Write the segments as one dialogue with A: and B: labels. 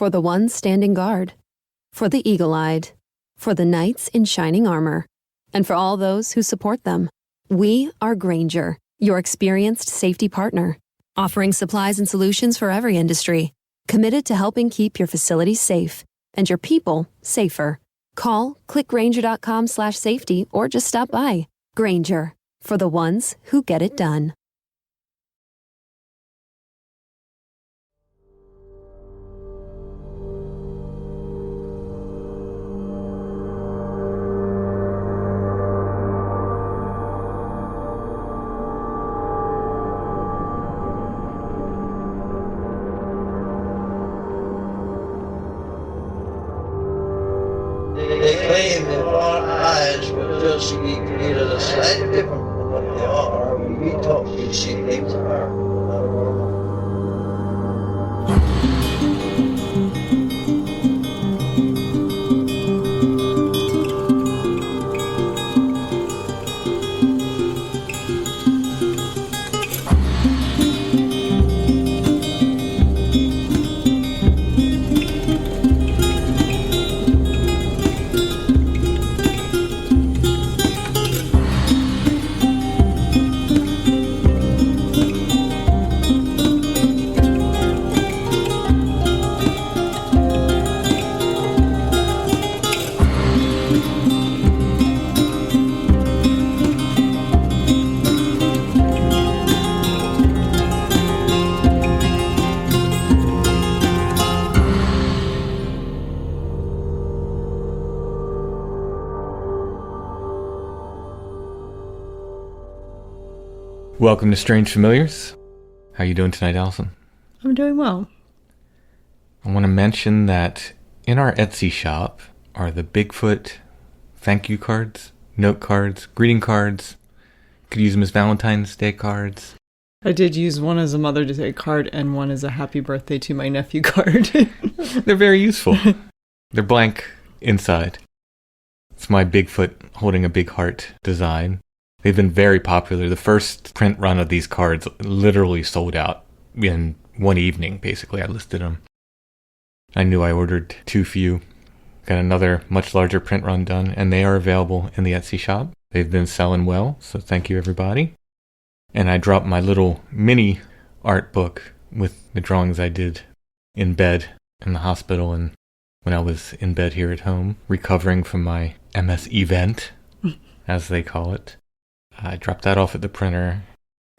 A: For the ones standing guard, for the eagle-eyed, for the knights in shining armor, and for all those who support them. We are Grainger, your experienced safety partner, offering supplies and solutions for every industry, committed to helping keep your facilities safe and your people safer. Call, click Grainger.com/safety, or just stop by. Grainger, for the ones who get it done.
B: They claim that our eyes will just be created a slightly different from what they are. We talk, we see things are not normal.
C: Welcome to Strange Familiars. How you doing tonight, Allison?
D: I'm doing well.
C: I want to mention that in our Etsy shop are the Bigfoot thank you cards, note cards, greeting cards. You could use them as Valentine's Day cards.
D: I did use one as a Mother's Day card and one as a happy birthday to my nephew card.
C: They're very useful. They're blank inside. It's my Bigfoot holding a big heart design. They've been very popular. The first print run of these cards literally sold out in one evening, basically. I listed them. I knew I ordered too few. Got another much larger print run done, and they are available in the Etsy shop. They've been selling well, so thank you, everybody. And I dropped my little mini art book with the drawings I did in bed in the hospital and when I was in bed here at home, recovering from my MS event, as they call it. I dropped that off at the printer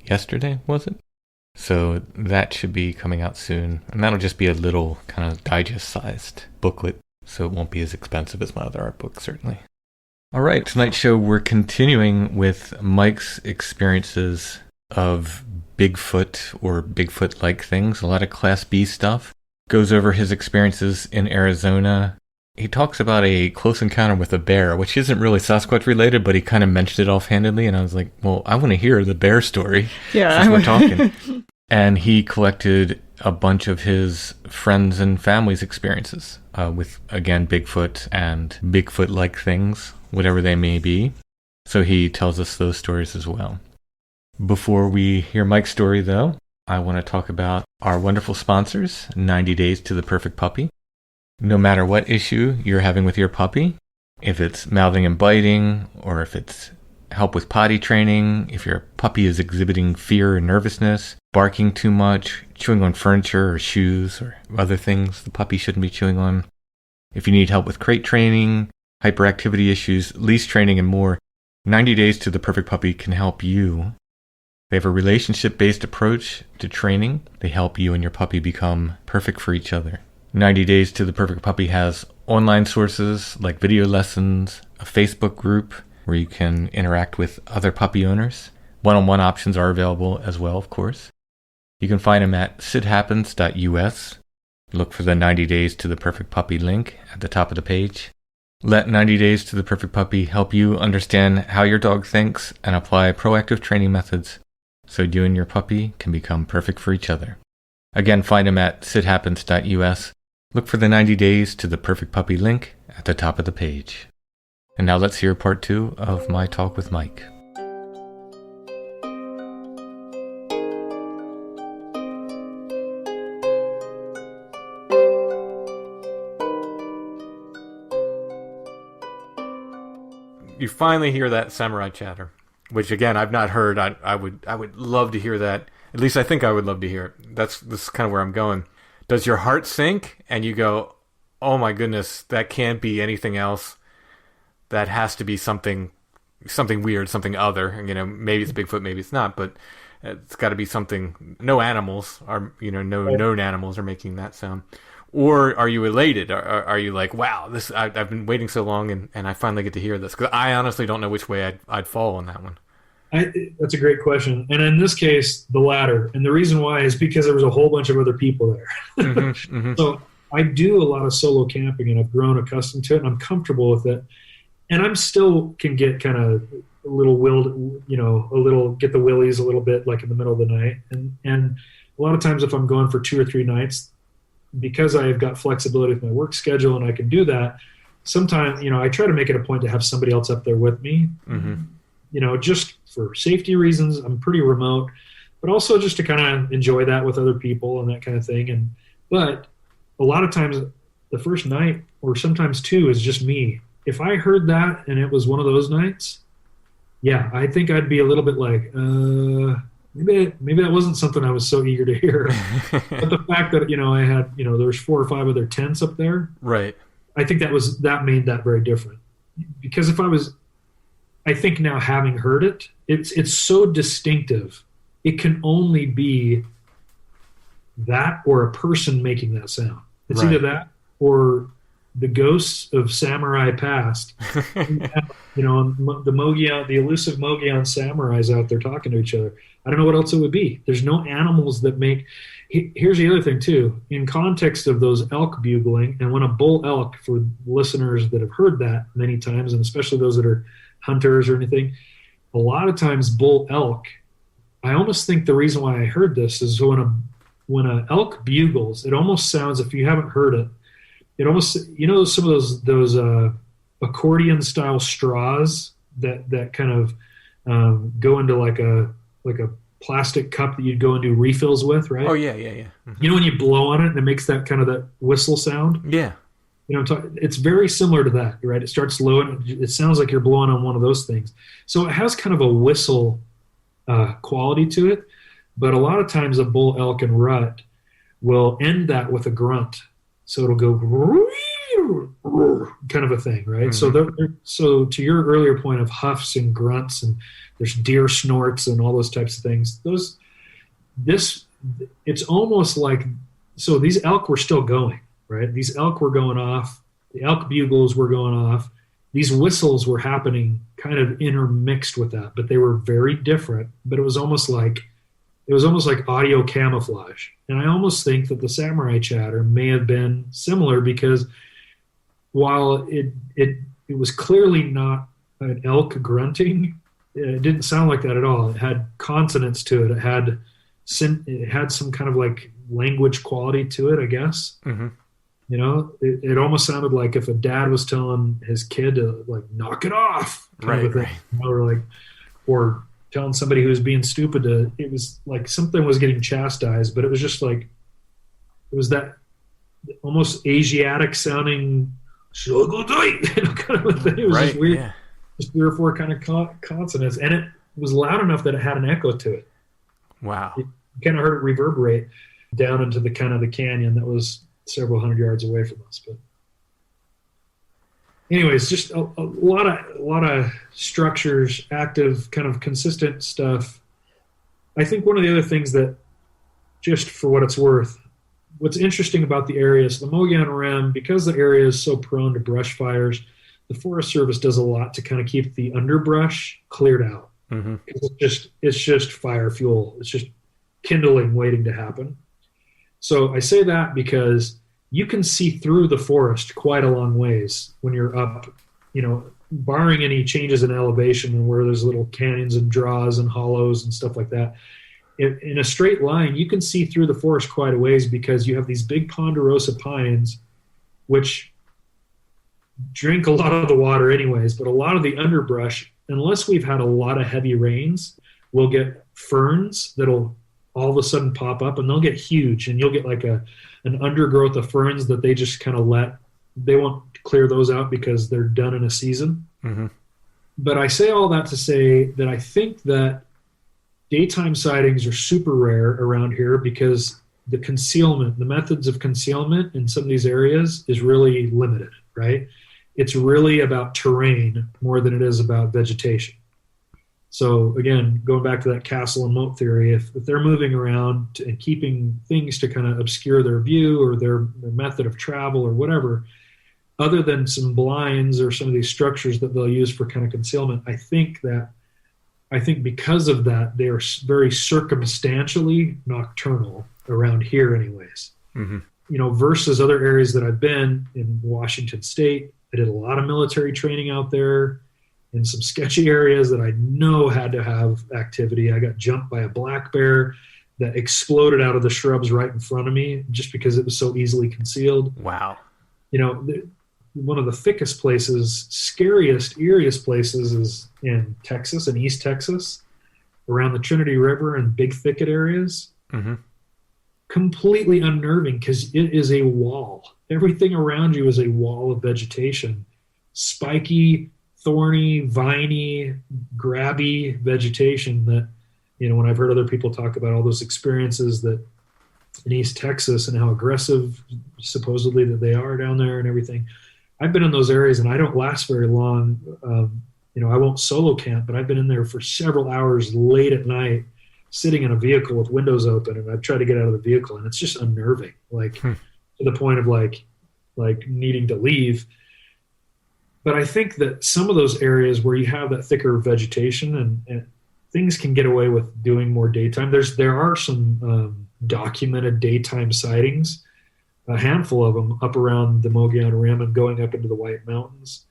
C: yesterday, was it? So that should be coming out soon. And that'll just be a little kind of digest-sized booklet, so it won't be as expensive as my other art book, certainly. All right, tonight's show, we're continuing with Mike's experiences of Bigfoot or Bigfoot-like things, a lot of Class B stuff. Goes over his experiences in Arizona. He talks about a close encounter with a bear, which isn't really Sasquatch related, but he kind of mentioned it offhandedly, and I was like, well, I want to hear the bear story.
D: Yeah,
C: since we're talking. And he collected a bunch of his friends and family's experiences with, again, Bigfoot and Bigfoot-like things, whatever they may be. So he tells us those stories as well. Before we hear Mike's story, though, I want to talk about our wonderful sponsors, 90 Days to the Perfect Puppy. No matter what issue you're having with your puppy, if it's mouthing and biting, or if it's help with potty training, if your puppy is exhibiting fear and nervousness, barking too much, chewing on furniture or shoes or other things the puppy shouldn't be chewing on, if you need help with crate training, hyperactivity issues, leash training, and more, 90 Days to the Perfect Puppy can help you. They have a relationship-based approach to training. They help you and your puppy become perfect for each other. 90 Days to the Perfect Puppy has online sources like video lessons, a Facebook group where you can interact with other puppy owners. One-on-one options are available as well, of course. You can find them at sithappens.us. Look for the 90 Days to the Perfect Puppy link at the top of the page. Let 90 Days to the Perfect Puppy help you understand how your dog thinks and apply proactive training methods so you and your puppy can become perfect for each other. Again, find them at sithappens.us. Look for the 90 Days to the Perfect Puppy link at the top of the page. And now let's hear part 2 of my talk with Mike. you finally hear that samurai chatter, which again I've not heard. I would love to hear that. At least I think I would love to hear it. This is kind of where I'm going. Does your heart sink and you go, "Oh my goodness, that can't be anything else. That has to be something weird, something other. You know, maybe it's Bigfoot, maybe it's not, but it's got to be something. No animals are, no known animals are making that sound." Or are you elated? Are you like, wow, I've been waiting so long and I finally get to hear this? Because I honestly don't know which way I'd fall on that one.
E: That's a great question. And in this case, the latter. And the reason why is because there was a whole bunch of other people there. So I do a lot of solo camping, and I've grown accustomed to it, and I'm comfortable with it. And I'm still can get kind of a little get the willies a little bit, like in the middle of the night. And a lot of times if I'm going for 2 or 3 nights, because I've got flexibility with my work schedule and I can do that, sometimes, I try to make it a point to have somebody else up there with me, just for safety reasons. I'm pretty remote, but also just to kind of enjoy that with other people and that kind of thing. But a lot of times the first night or sometimes 2 is just me. If I heard that and it was one of those nights, yeah, I think I'd be a little bit like, maybe that wasn't something I was so eager to hear. But the fact that, I had, there's 4 or 5 other tents up there.
C: Right.
E: I think that made that very different. Because I think now having heard it, it's so distinctive. It can only be that or a person making that sound. It's either that or the ghosts of samurai past. The elusive Mogollon samurais out there talking to each other. I don't know what else it would be. There's no animals that make. Here's the other thing too. In context of those elk bugling, and when a bull elk, for listeners that have heard that many times, and especially those that are hunters or anything, a lot of times bull elk. I almost think the reason why I heard this is when a elk bugles, it almost sounds, if you haven't heard it, it almost, some of those accordion style straws that kind of go into like a plastic cup that you'd go and do refills with, right?
C: Oh yeah. Mm-hmm.
E: When you blow on it and it makes that kind of that whistle sound.
C: Yeah.
E: It's very similar to that, right? It starts low and it sounds like you're blowing on one of those things. So it has kind of a whistle quality to it, but a lot of times a bull elk and rut will end that with a grunt. So it'll go kind of a thing, right? Mm-hmm. So to your earlier point of huffs and grunts, and there's deer snorts and all those types of things. It's almost like, so these elk were still going, right? These elk were going off. The elk bugles were going off. These whistles were happening kind of intermixed with that, but they were very different. But it was almost like audio camouflage. And I almost think that the samurai chatter may have been similar, because while it was clearly not an elk grunting, it didn't sound like that at all. It had consonants to it. It had some kind of like language quality to it, I guess. Mm-hmm. It almost sounded like if a dad was telling his kid to like knock it off,
C: right.
E: Or telling somebody who was being stupid it was like something was getting chastised, but it was just like, it was that almost Asiatic sounding kind of a thing. It was just weird. Yeah. Just 3 or 4 kind of consonants, and it was loud enough that it had an echo to it.
C: Wow.
E: You kind of heard it reverberate down into the kind of the canyon that was several hundred yards away from us. But anyways, just a lot of structures, active, kind of consistent stuff. I think one of the other things that, just for what it's worth, what's interesting about the area is the Mogollon Rim, because the area is so prone to brush fires, the Forest Service does a lot to kind of keep the underbrush cleared out. Mm-hmm. It's just fire fuel. It's just kindling waiting to happen. So I say that because you can see through the forest quite a long ways when you're up, barring any changes in elevation and where there's little canyons and draws and hollows and stuff like that. In a straight line, you can see through the forest quite a ways, because you have these big ponderosa pines, which drink a lot of the water anyways, but a lot of the underbrush, unless we've had a lot of heavy rains, we'll get ferns that'll all of a sudden pop up, and they'll get huge, and you'll get like an undergrowth of ferns that they just kind of they won't clear those out because they're done in a season. Mm-hmm. But I say all that to say that I think that daytime sightings are super rare around here because the concealment, the methods of concealment in some of these areas is really limited, right? It's really about terrain more than it is about vegetation. So again, going back to that castle and moat theory, if they're moving around and keeping things to kind of obscure their view or their method of travel or whatever, other than some blinds or some of these structures that they'll use for kind of concealment, I think because of that, they are very circumstantially nocturnal around here anyways.
C: Mm-hmm.
E: You know, versus other areas that I've been in Washington State. I did a lot of military training out there in some sketchy areas that I know had to have activity. I got jumped by a black bear that exploded out of the shrubs right in front of me just because it was so easily concealed.
C: Wow.
E: You know, one of the thickest places, scariest, eeriest places is in Texas, in East Texas, around the Trinity River and big thicket areas.
C: Mm-hmm.
E: Completely unnerving because it is a wall. Everything around you is a wall of vegetation. Spiky, thorny, viney, grabby vegetation that, you know, when I've heard other people talk about all those experiences that in East Texas and how aggressive supposedly that they are down there and everything. I've been in those areas and I don't last very long. You know, I won't solo camp, but I've been in there for several hours late at night, sitting in a vehicle with windows open, and I've tried to get out of the vehicle, and it's just unnerving, like to the point of like needing to leave. But I think that some of those areas where you have that thicker vegetation and things can get away with doing more daytime. There are some documented daytime sightings, a handful of them up around the Mogollon Rim and going up into the White Mountains.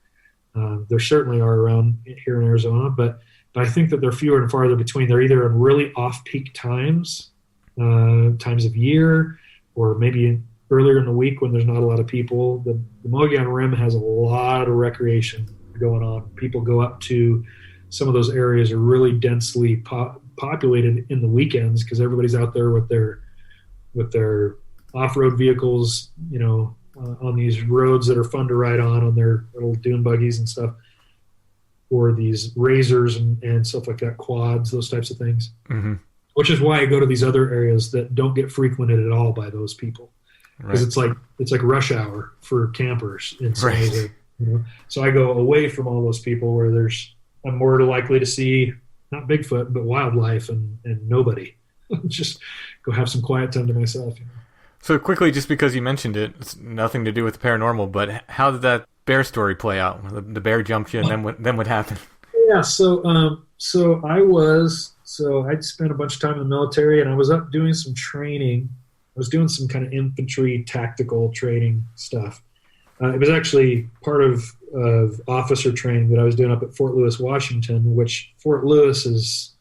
E: There certainly are around here in Arizona, but I think that they're fewer and farther between. They're either in really off-peak times of year, or maybe earlier in the week when there's not a lot of people. The Mogollon Rim has a lot of recreation going on. People go up to some of those areas are really densely populated in the weekends because everybody's out there with their off-road vehicles, you know, on these roads that are fun to ride on their little dune buggies and stuff, or these razors and stuff like that, quads, those types of things.
C: Mm-hmm.
E: Which is why I go to these other areas that don't get frequented at all by those people, because it's like rush hour for campers in some ways, you know? So I go away from all those people where I'm more likely to see not Bigfoot but wildlife and nobody. Just go have some quiet time to myself. You know?
C: So quickly, just because you mentioned it, it's nothing to do with the paranormal, but how did that bear story play out? The bear jumped you, and then what happened?
E: Yeah, so I'd spent a bunch of time in the military, and I was up doing some training. I was doing some kind of infantry tactical training stuff. It was actually part of officer training that I was doing up at Fort Lewis, Washington, which Fort Lewis is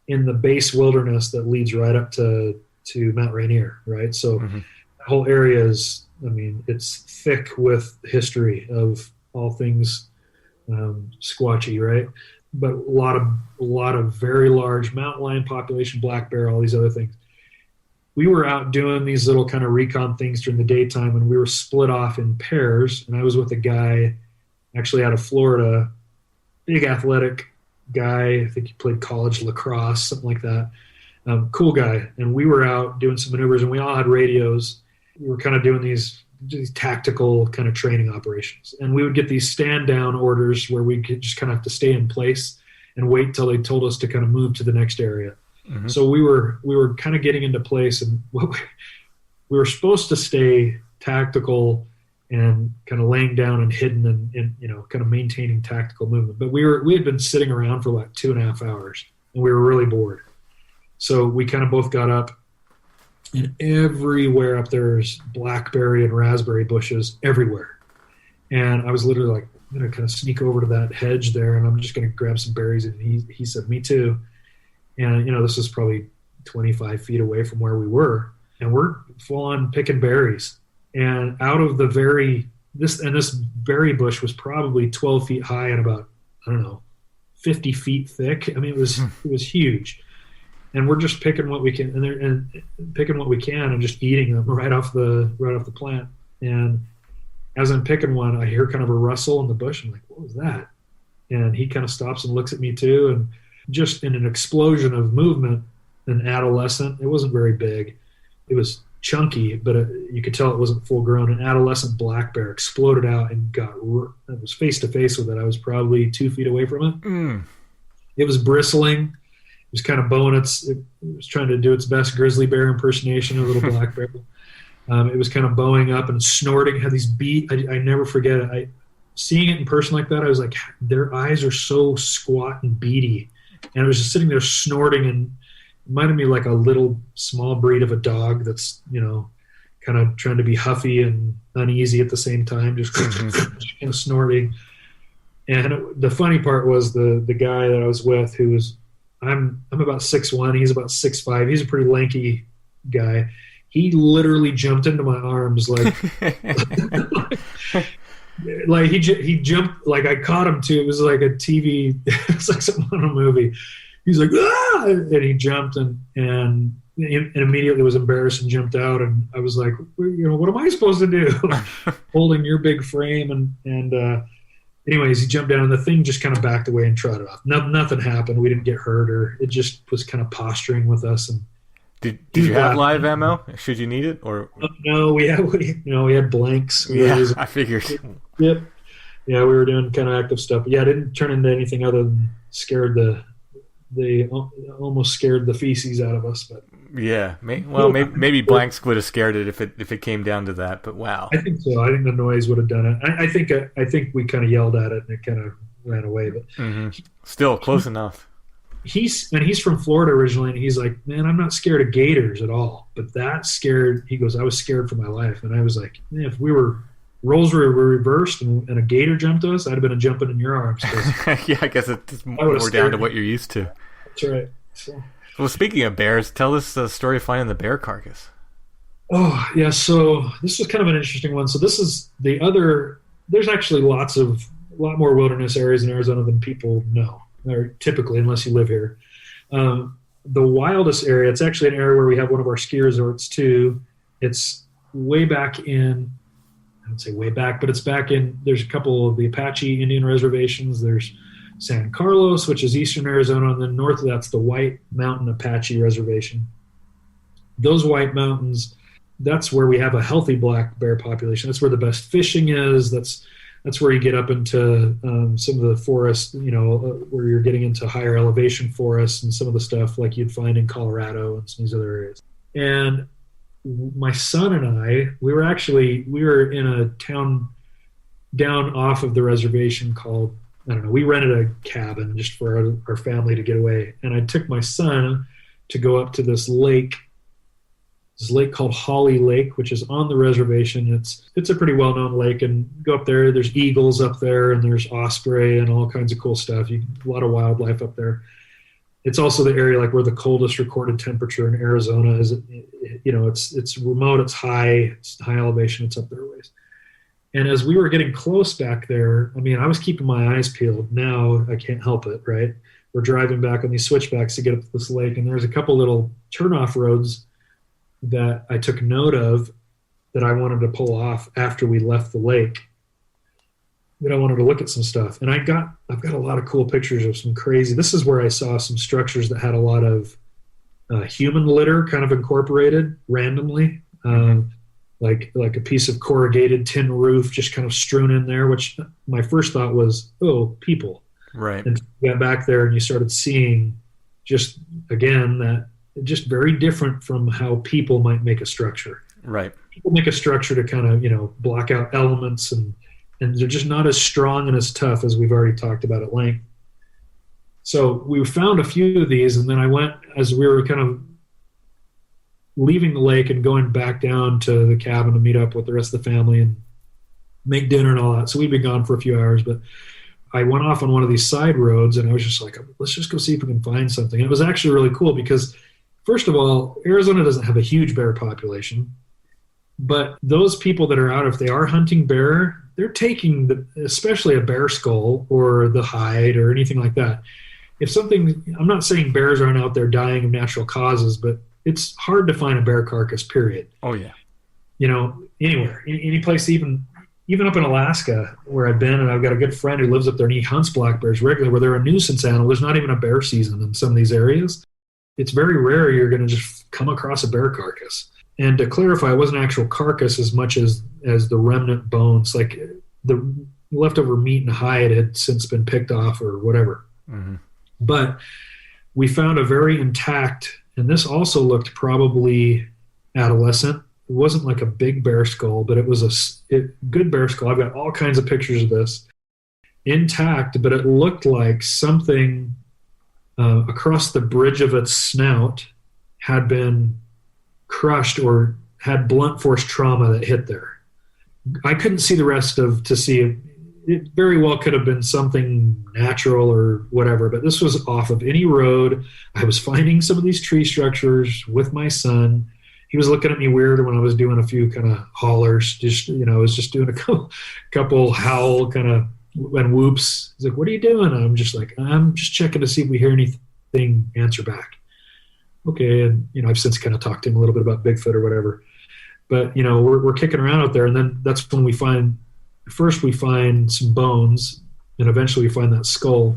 E: in the base wilderness that leads right up to Mount Rainier, right? So
C: Mm-hmm.
E: the whole area is, I mean, it's thick with history of all things squatchy, right? But a lot of very large mountain lion population, black bear, all these other things. We were out doing these little kind of recon things during the daytime, and we were split off in pairs. And I was with a guy actually out of Florida, big athletic guy. I think he played college lacrosse, something like that. Cool guy. And we were out doing some maneuvers, and we all had radios. We were kind of doing these tactical kind of training operations. And we would get these stand down orders where we could just kind of have to stay in place and wait till they told us to kind of move to the next area. Mm-hmm. So we were kind of getting into place, and we were supposed to stay tactical and kind of laying down and hidden and you know, kind of maintaining tactical movement. But we had been sitting around for like 2.5 hours, and we were really bored. So we kind of both got up, and everywhere up there's blackberry and raspberry bushes everywhere. And I was literally like, I'm going to kind of sneak over to that hedge there, and I'm just going to grab some berries. And he said, me too. And, you know, this was probably 25 feet away from where we were, and we're full on picking berries. And out of this berry bush was probably 12 feet high and about, I don't know, 50 feet thick. I mean, it was huge. And we're just picking what we can and just eating them right off the plant. And as I'm picking one, I hear kind of a rustle in the bush. I'm like, what was that? and he kind of stops and looks at me too, and just in an explosion of movement, an adolescent, it wasn't very big, it was chunky, but you could tell it wasn't full grown. An adolescent black bear exploded out and it was face to face with it. I was probably 2 feet away from it. It was bristling. It was kind of bowing it was trying to do its best grizzly bear impersonation, a little black bear. It was kind of bowing up and snorting, had these I never forget it. Seeing it in person like that, I was like, their eyes are so squat and beady. And I was just sitting there snorting, and it reminded me like a little small breed of a dog that's, kind of trying to be huffy and uneasy at the same time, just kind of snorting. And the funny part was the guy that I was with, who was, I'm about 6'1", he's about 6'5", he's a pretty lanky guy. He literally jumped into my arms like like he jumped, like I caught him too. It was like a TV, it's like something on a movie. He's like, ah! And he jumped and immediately was embarrassed and jumped out. And I was like, what am I supposed to do? Holding your big frame. And anyways, he jumped down and the thing just kind of backed away and trotted off. Nothing happened. We didn't get hurt, or it just was kind of posturing with us. And
C: did you have live ammo? Should you need it, or
E: no? We had blanks.
C: I figured.
E: Yep. Yeah, we were doing kind of active stuff. But yeah, it didn't turn into anything other than almost scared the feces out of us. But
C: yeah, maybe blanks would have scared it if it came down to that. But wow,
E: I think so. I think the noise would have done it. I think we kind of yelled at it and it kind of ran away. But
C: still close enough.
E: He's from Florida originally, and he's like, man, I'm not scared of gators at all. But he goes, I was scared for my life. And I was like, man, if roles were reversed and a gator jumped us, I'd have been jumping in your arms.
C: Yeah, I guess it's more down to what you're used to.
E: That's right. So.
C: Well, speaking of bears, tell us the story of finding the bear carcass.
E: Oh, yeah. So this was kind of an interesting one. So this is there's actually a lot more wilderness areas in Arizona than people know, or typically, unless you live here. The wildest area, it's actually an area where we have one of our ski resorts too. It's way back in, I would say way back, but it's back in, there's a couple of the Apache Indian reservations. There's San Carlos, which is eastern Arizona, and then north of that's the White Mountain Apache Reservation. Those White Mountains, that's where we have a healthy black bear population. That's where the best fishing is. That's where you get up into some of the forests, where you're getting into higher elevation forests and some of the stuff like you'd find in Colorado and some of these other areas. And my son and I, we were in a town down off of the reservation called, I don't know, we rented a cabin just for our family to get away. And I took my son to go up to this lake called Holly Lake, which is on the reservation. It's a pretty well-known lake, and go up there, there's eagles up there, and there's osprey and all kinds of cool stuff. A lot of wildlife up there. It's also the area like where the coldest recorded temperature in Arizona is. It's remote, it's high elevation, it's up there a ways. And as we were getting close back there, I was keeping my eyes peeled. Now I can't help it, right? We're driving back on these switchbacks to get up to this lake, and there's a couple little turnoff roads that I took note of that I wanted to pull off after we left the lake. That I wanted to look at some stuff. And I've got a lot of cool pictures of some crazy, this is where I saw some structures that had a lot of human litter kind of incorporated randomly. Like a piece of corrugated tin roof just kind of strewn in there, which my first thought was, oh, people.
C: Right.
E: And you got back there and you started seeing just, again, that just very different from how people might make a structure.
C: Right.
E: People make a structure to kind of, block out elements, and they're just not as strong and as tough as we've already talked about at length. So we found a few of these, and then I went, as we were kind of leaving the lake and going back down to the cabin to meet up with the rest of the family and make dinner and all that. So we'd been gone for a few hours, but I went off on one of these side roads, and I was just like, let's just go see if we can find something. And it was actually really cool because, first of all, Arizona doesn't have a huge bear population, but those people that are out, if they are hunting bear, they're taking especially a bear skull or the hide or anything like that. I'm not saying bears aren't out there dying of natural causes, but it's hard to find a bear carcass, period.
C: Oh, yeah.
E: Anywhere, any place, even even up in Alaska where I've been, and I've got a good friend who lives up there and he hunts black bears regularly, where they're a nuisance animal. There's not even a bear season in some of these areas. It's very rare you're going to just come across a bear carcass. And to clarify, it wasn't an actual carcass as much as the remnant bones, like the leftover meat and hide had since been picked off or whatever. Mm-hmm. But we found a very intact, and this also looked probably adolescent. It wasn't like a big bear skull, but it was a good bear skull. I've got all kinds of pictures of this. Intact, but it looked like something across the bridge of its snout had been crushed or had blunt force trauma that hit there. I couldn't see the rest to see it. It very well could have been something natural or whatever, but this was off of any road. I was finding some of these tree structures with my son. He was looking at me weird when I was doing a few kind of hollers. Just, I was just doing a couple howl kind of and whoops. He's like, "What are you doing?" And I'm just like, "I'm just checking to see if we hear anything, answer back." Okay. And, I've since kind of talked to him a little bit about Bigfoot or whatever. But, we're kicking around out there. And then that's when we find some bones, and eventually we find that skull.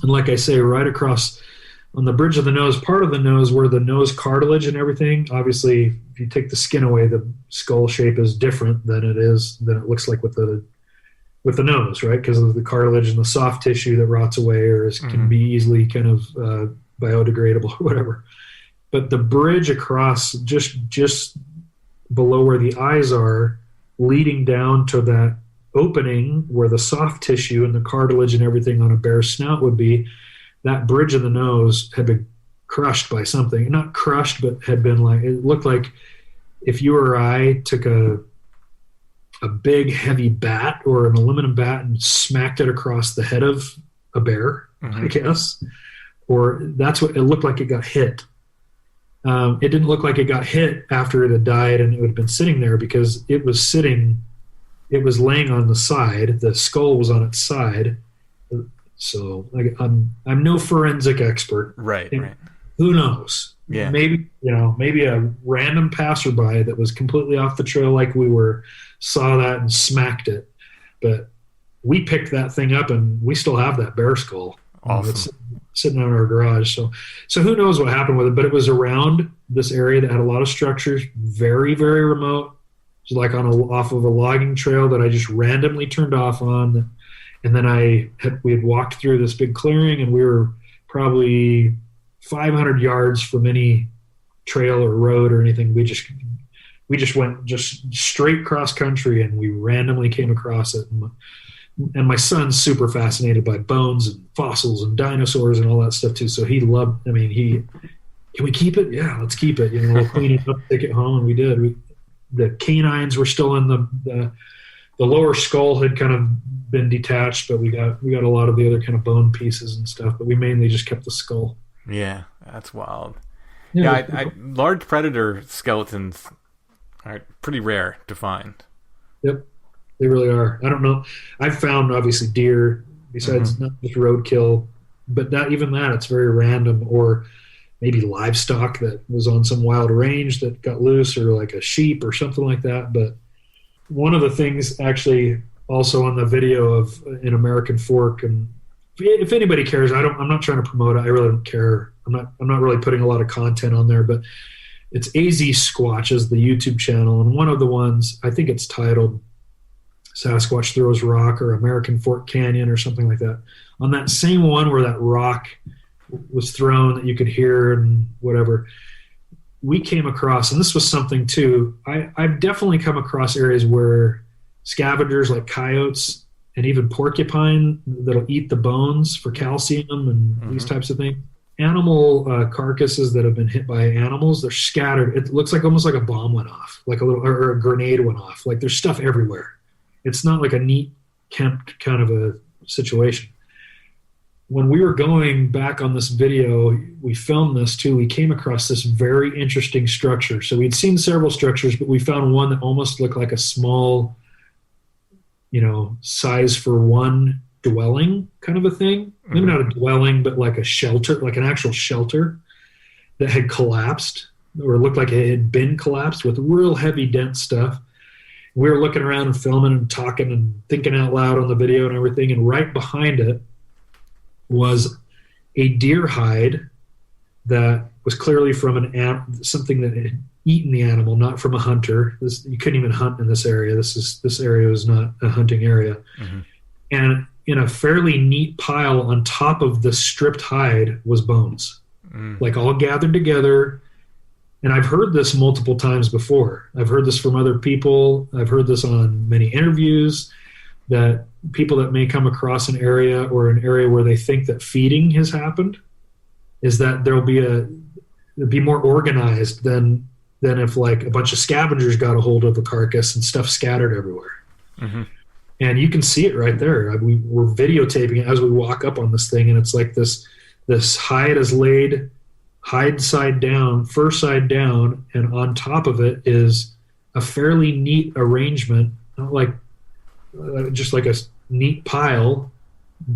E: And like I say, right across on the bridge of the nose, part of the nose where the nose cartilage and everything, obviously, if you take the skin away, the skull shape is different than it looks like with the nose, right? Because of the cartilage and the soft tissue that rots away or can be easily kind of biodegradable or whatever. But the bridge across just below where the eyes are, leading down to that opening where the soft tissue and the cartilage and everything on a bear's snout would be, that bridge of the nose had been crushed by something. Not crushed, but had been like, it looked like if you or I took a big heavy bat or an aluminum bat and smacked it across the head of a bear, I guess. Or that's what it looked like. It got hit. It didn't look like it got hit after it had died and it would have been sitting there, because it was laying on the side. The skull was on its side. So I'm no forensic expert.
F: Right.
E: Who knows?
F: Yeah.
E: Maybe a random passerby that was completely off the trail like we were saw that and smacked it. But we picked that thing up and we still have that bear skull.
F: Awesome.
E: It's sitting out in our garage. So who knows what happened with it, but it was around this area that had a lot of structures, very, very remote. It was like off of a logging trail that I just randomly turned off on. And then we had walked through this big clearing, and we were probably 500 yards from any trail or road or anything. We just went just straight cross country, and we randomly came across it. And my son's super fascinated by bones and fossils and dinosaurs and all that stuff too. So can we keep it? Yeah, let's keep it. We'll clean it up, take it home, and we did. The canines were still in the lower skull had kind of been detached, but we got a lot of the other kind of bone pieces and stuff. But we mainly just kept the skull.
F: Yeah, that's wild. Yeah, large predator skeletons are pretty rare to find.
E: Yep. They really are. I don't know. I've found obviously deer besides not just roadkill, but it's very random, or maybe livestock that was on some wild range that got loose, or like a sheep or something like that. But one of the things actually also on the video of an American Fork, and if anybody cares, I'm not trying to promote it. I really don't care. I'm not really putting a lot of content on there, but it's AZ Squatch is the YouTube channel, and one of the ones, I think it's titled Sasquatch Throws Rock or American Fork Canyon or something like that. On that same one where that rock was thrown that you could hear and whatever, we came across, and this was something too, I've definitely come across areas where scavengers like coyotes and even porcupine that'll eat the bones for calcium and these types of things. Animal carcasses that have been hit by animals, they're scattered. It looks like almost like a bomb went off, like or a grenade went off. Like there's stuff everywhere. It's not like a neat kept kind of a situation. When we were going back on this video, we filmed this too, we came across this very interesting structure. So we'd seen several structures, but we found one that almost looked like a small, size for one dwelling kind of a thing. Maybe not a dwelling, but like a shelter, like an actual shelter that had collapsed, or looked like it had been collapsed with real heavy dense stuff. We were looking around and filming and talking and thinking out loud on the video and everything. And right behind it was a deer hide that was clearly from something that had eaten the animal, not from a hunter. You couldn't even hunt in this area. This area was not a hunting area. Mm-hmm. And in a fairly neat pile on top of the stripped hide was bones, like all gathered together. And I've heard this multiple times before. I've heard this from other people. I've heard this on many interviews, that people that may come across an area or an area where they think that feeding has happened, is that it'll be more organized than if like a bunch of scavengers got a hold of the carcass and stuff scattered everywhere. Mm-hmm. And you can see it right there. We're videotaping it as we walk up on this thing, and it's like this hide is laid hide side down, fur side down, and on top of it is a fairly neat arrangement, not like just like a neat pile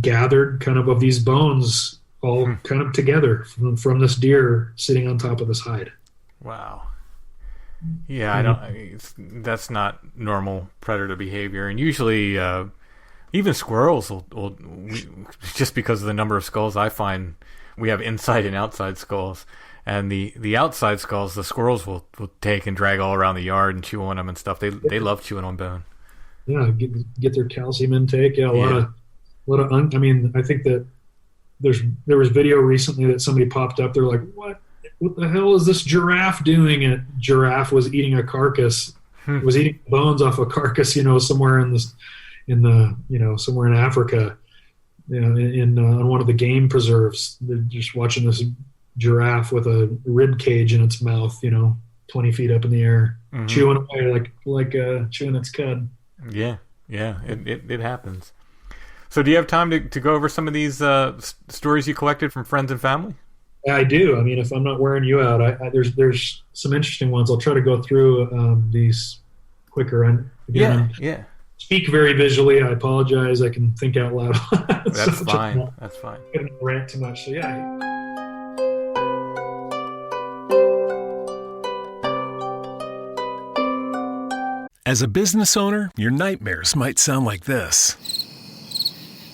E: gathered kind of these bones all kind of together from this deer sitting on top of this hide.
F: Wow. Yeah, that's not normal predator behavior. And usually even squirrels will just because of the number of skulls I find, we have inside and outside skulls. And the outside skulls, the squirrels will take and drag all around the yard and chew on them and stuff. They love chewing on bone.
E: Yeah, get their calcium intake. Yeah, a lot of. I mean, I think that there was video recently that somebody popped up. They're like, what the hell is this giraffe doing? And giraffe was eating a carcass, was eating bones off a carcass, somewhere somewhere in Africa, on one of the game preserves. They're just watching this giraffe with a rib cage in its mouth, 20 feet up in the air, chewing away like chewing its cud.
F: Yeah, it happens. So do you have time to go over some of these stories you collected from friends and family?
E: I do. I mean, if I'm not wearing you out, there's some interesting ones. I'll try to go through these quicker.
F: Yeah.
E: Speak very visually. I apologize. I can think out loud.
F: That's fine. That's fine.
E: I don't rant too much. So yeah.
G: As a business owner, your nightmares might sound like this.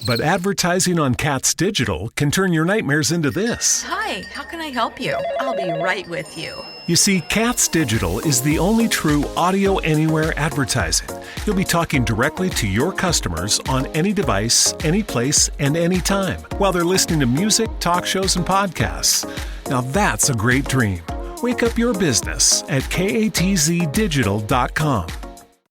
G: But advertising on Katz Digital can turn your nightmares into this.
H: Hi, how can I help you? I'll be right with you.
G: You see, Katz Digital is the only true audio anywhere advertising. You'll be talking directly to your customers on any device, any place, and any time while they're listening to music, talk shows, and podcasts. Now that's a great dream. Wake up your business at katzdigital.com.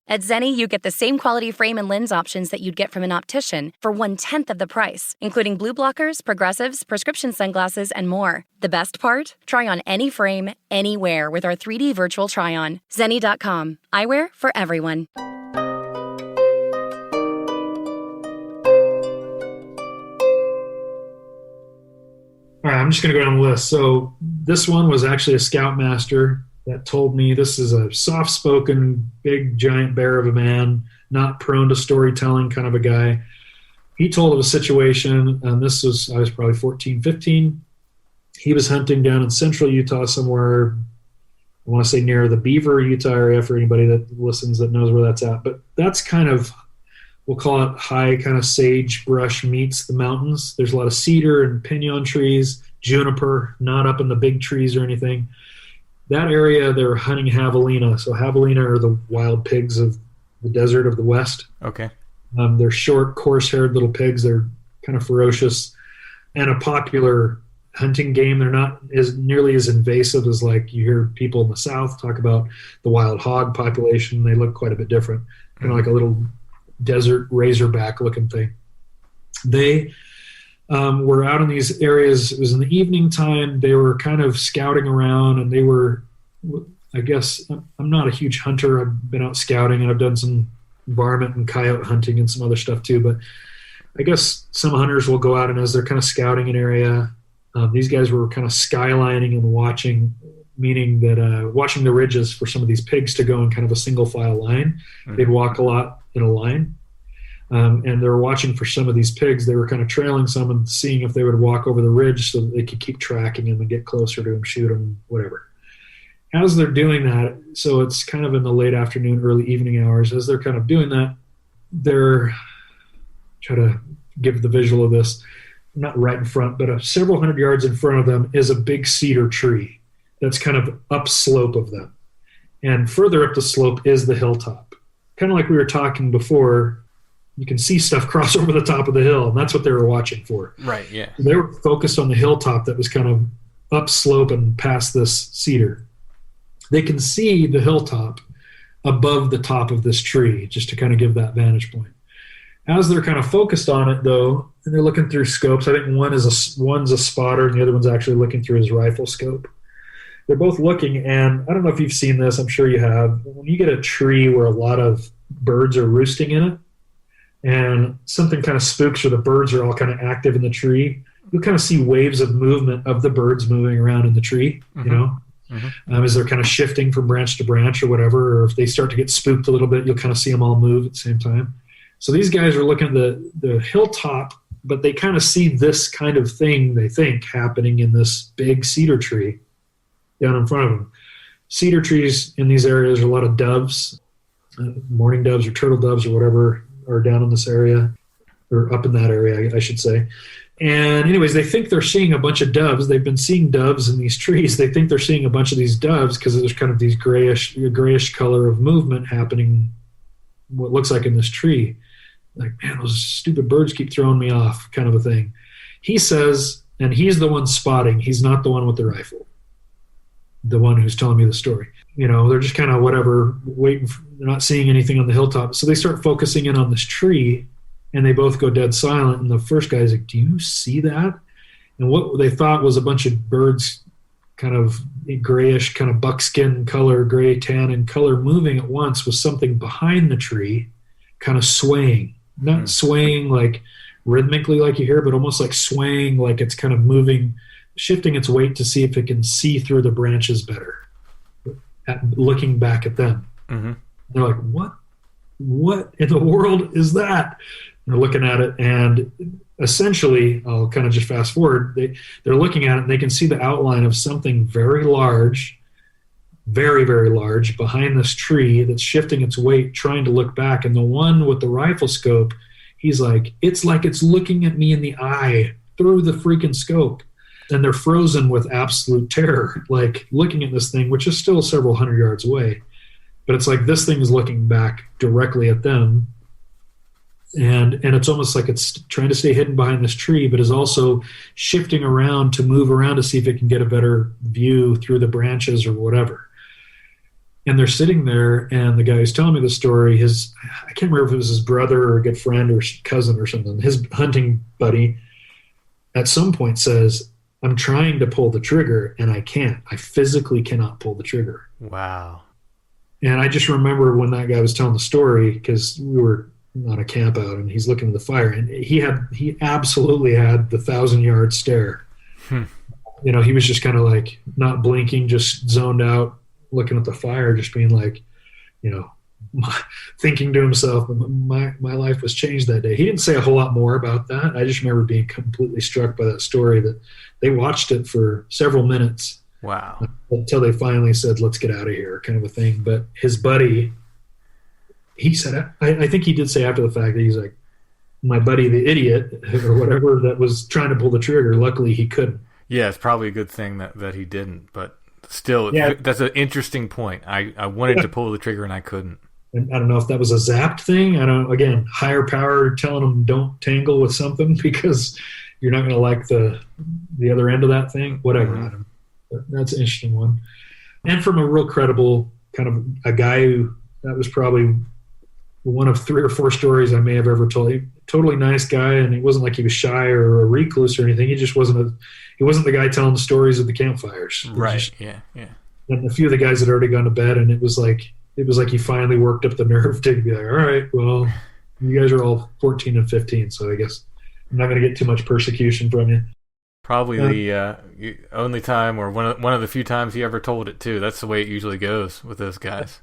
I: At Zenni, you get the same quality frame and lens options that you'd get from an optician for 1/10 of the price, including blue blockers, progressives, prescription sunglasses, and more. The best part? Try on any frame, anywhere with our 3D virtual try-on. Zenni.com. Eyewear for everyone.
E: All right, I'm just going to go down the list. So this one was actually a scoutmaster that told me, this is a soft-spoken, big, giant bear of a man, not prone to storytelling kind of a guy. He told of a situation, and I was probably 14, 15. He was hunting down in central Utah somewhere, I want to say near the Beaver, Utah area, for anybody that listens that knows where that's at. But that's kind of, we'll call it high kind of sagebrush meets the mountains. There's a lot of cedar and pinon trees, juniper, not up in the big trees or anything. That area, they were hunting javelina. So javelina are the wild pigs of the desert of the West.
F: Okay.
E: They're short, coarse-haired little pigs. They're kind of ferocious and a popular hunting game. They're not nearly as invasive as like you hear people in the South talk about the wild hog population. They look quite a bit different, kind of like a little desert razorback looking thing. They were out in these areas. It was in the evening time. They were kind of scouting around, and they were, I guess, I'm not a huge hunter. I've been out scouting, and I've done some varmint and coyote hunting and some other stuff too. But I guess some hunters will go out, and as they're kind of scouting an area, these guys were kind of skylining and watching, meaning that watching the ridges for some of these pigs to go in kind of a single file line. Mm-hmm. They'd walk a lot in a line. And they were watching for some of these pigs. They were kind of trailing some and seeing if they would walk over the ridge so that they could keep tracking them and get closer to them, shoot them, whatever. as they're doing that, so it's kind of in the late afternoon, early evening hours, as they're kind of doing that, they're try to give the visual of this, not right in front, but several hundred yards in front of them is a big cedar tree that's kind of upslope of them. And further up the slope is the hilltop. Kind of like we were talking before, you can see stuff cross over the top of the hill, and that's what they were watching for.
F: Right, yeah.
E: So they were focused on the hilltop that was kind of upslope and past this cedar. They can see the hilltop above the top of this tree, just to kind of give that vantage point. As they're kind of focused on it, though, and they're looking through scopes, I think one's a spotter and the other one's actually looking through his rifle scope. They're both looking, and I don't know if you've seen this, I'm sure you have. When you get a tree where a lot of birds are roosting in it, and something kind of spooks or the birds are all kind of active in the tree, you'll kind of see waves of movement of the birds moving around in the tree, you know? As they're kind of shifting from branch to branch or whatever, or if they start to get spooked a little bit, you'll kind of see them all move at the same time. So these guys are looking at the hilltop, but they kind of see this kind of thing, they think, happening in this big cedar tree down in front of them. Cedar trees in these areas are a lot of doves, mourning doves or turtle doves or whatever are down in this area, or up in that area, I should say. And anyways, they think they're seeing a bunch of doves. They've been seeing doves in these trees. They think they're seeing a bunch of these doves because there's kind of these grayish color of movement happening, what looks like in this tree. Like, man, those stupid birds keep throwing me off, kind of a thing. He says, and he's the one spotting. He's not the one with the rifle, the one who's telling me the story. You know, they're just kind of whatever, waiting. They're not seeing anything on the hilltop. So they start focusing in on this tree, and they both go dead silent. And the first guy's like, do you see that? And what they thought was a bunch of birds, kind of grayish, kind of buckskin color, gray, tan in color, moving at once, was something behind the tree, kind of swaying. Not swaying like rhythmically like you hear, but almost like swaying, like it's kind of moving, shifting its weight to see if it can see through the branches better, looking back at them. They're like, what in the world is that? They're looking at it, and essentially, I'll kind of just fast forward, they're looking at it, and they can see the outline of something very large, very, very large, behind this tree that's shifting its weight, trying to look back. And the one with the rifle scope, he's like it's looking at me in the eye through the freaking scope. And they're frozen with absolute terror, like looking at this thing, which is still several hundred yards away. But it's like this thing is looking back directly at them. And it's almost like it's trying to stay hidden behind this tree, but is also shifting around to move around to see if it can get a better view through the branches or whatever. And they're sitting there, and the guy who's telling me the story, I can't remember if it was his brother or a good friend or cousin or something, his hunting buddy, at some point says, I'm trying to pull the trigger, and I can't. I physically cannot pull the trigger.
F: Wow.
E: And I just remember when that guy was telling the story, because we were on a camp out, and he's looking at the fire, and he absolutely had the 1,000-yard stare. You know, he was just kind of like not blinking, just zoned out, looking at the fire, just being like, you know, thinking to himself, my life was changed that day. He didn't say a whole lot more about that. I just remember being completely struck by that story, that they watched it for several minutes.
F: Wow.
E: Until they finally said, let's get out of here, kind of a thing. But his buddy, he said, I think he did say after the fact that he's like, my buddy, the idiot or whatever that was trying to pull the trigger, luckily he couldn't.
F: Yeah, it's probably a good thing that he didn't, but still,
E: yeah.
F: That's an interesting point. I wanted to pull the trigger and I couldn't.
E: And I don't know if that was a zapped thing. Again, higher power telling them don't tangle with something because you're not going to like the other end of that thing, whatever.
F: Mm-hmm.
E: But that's an interesting one. And from a real credible kind of a guy who, that was probably one of 3 or 4 stories I may have ever told. Totally nice guy, and it wasn't like he was shy or a recluse or anything. He just wasn't the guy telling the stories at the campfires.
F: Right. Yeah.
E: And a few of the guys had already gone to bed, and it was like he finally worked up the nerve to be like, all right, well, you guys are all 14 and 15, so I guess I'm not going to get too much persecution from you.
F: Probably the only time, or one of the few times he ever told it too. That's the way it usually goes with those guys.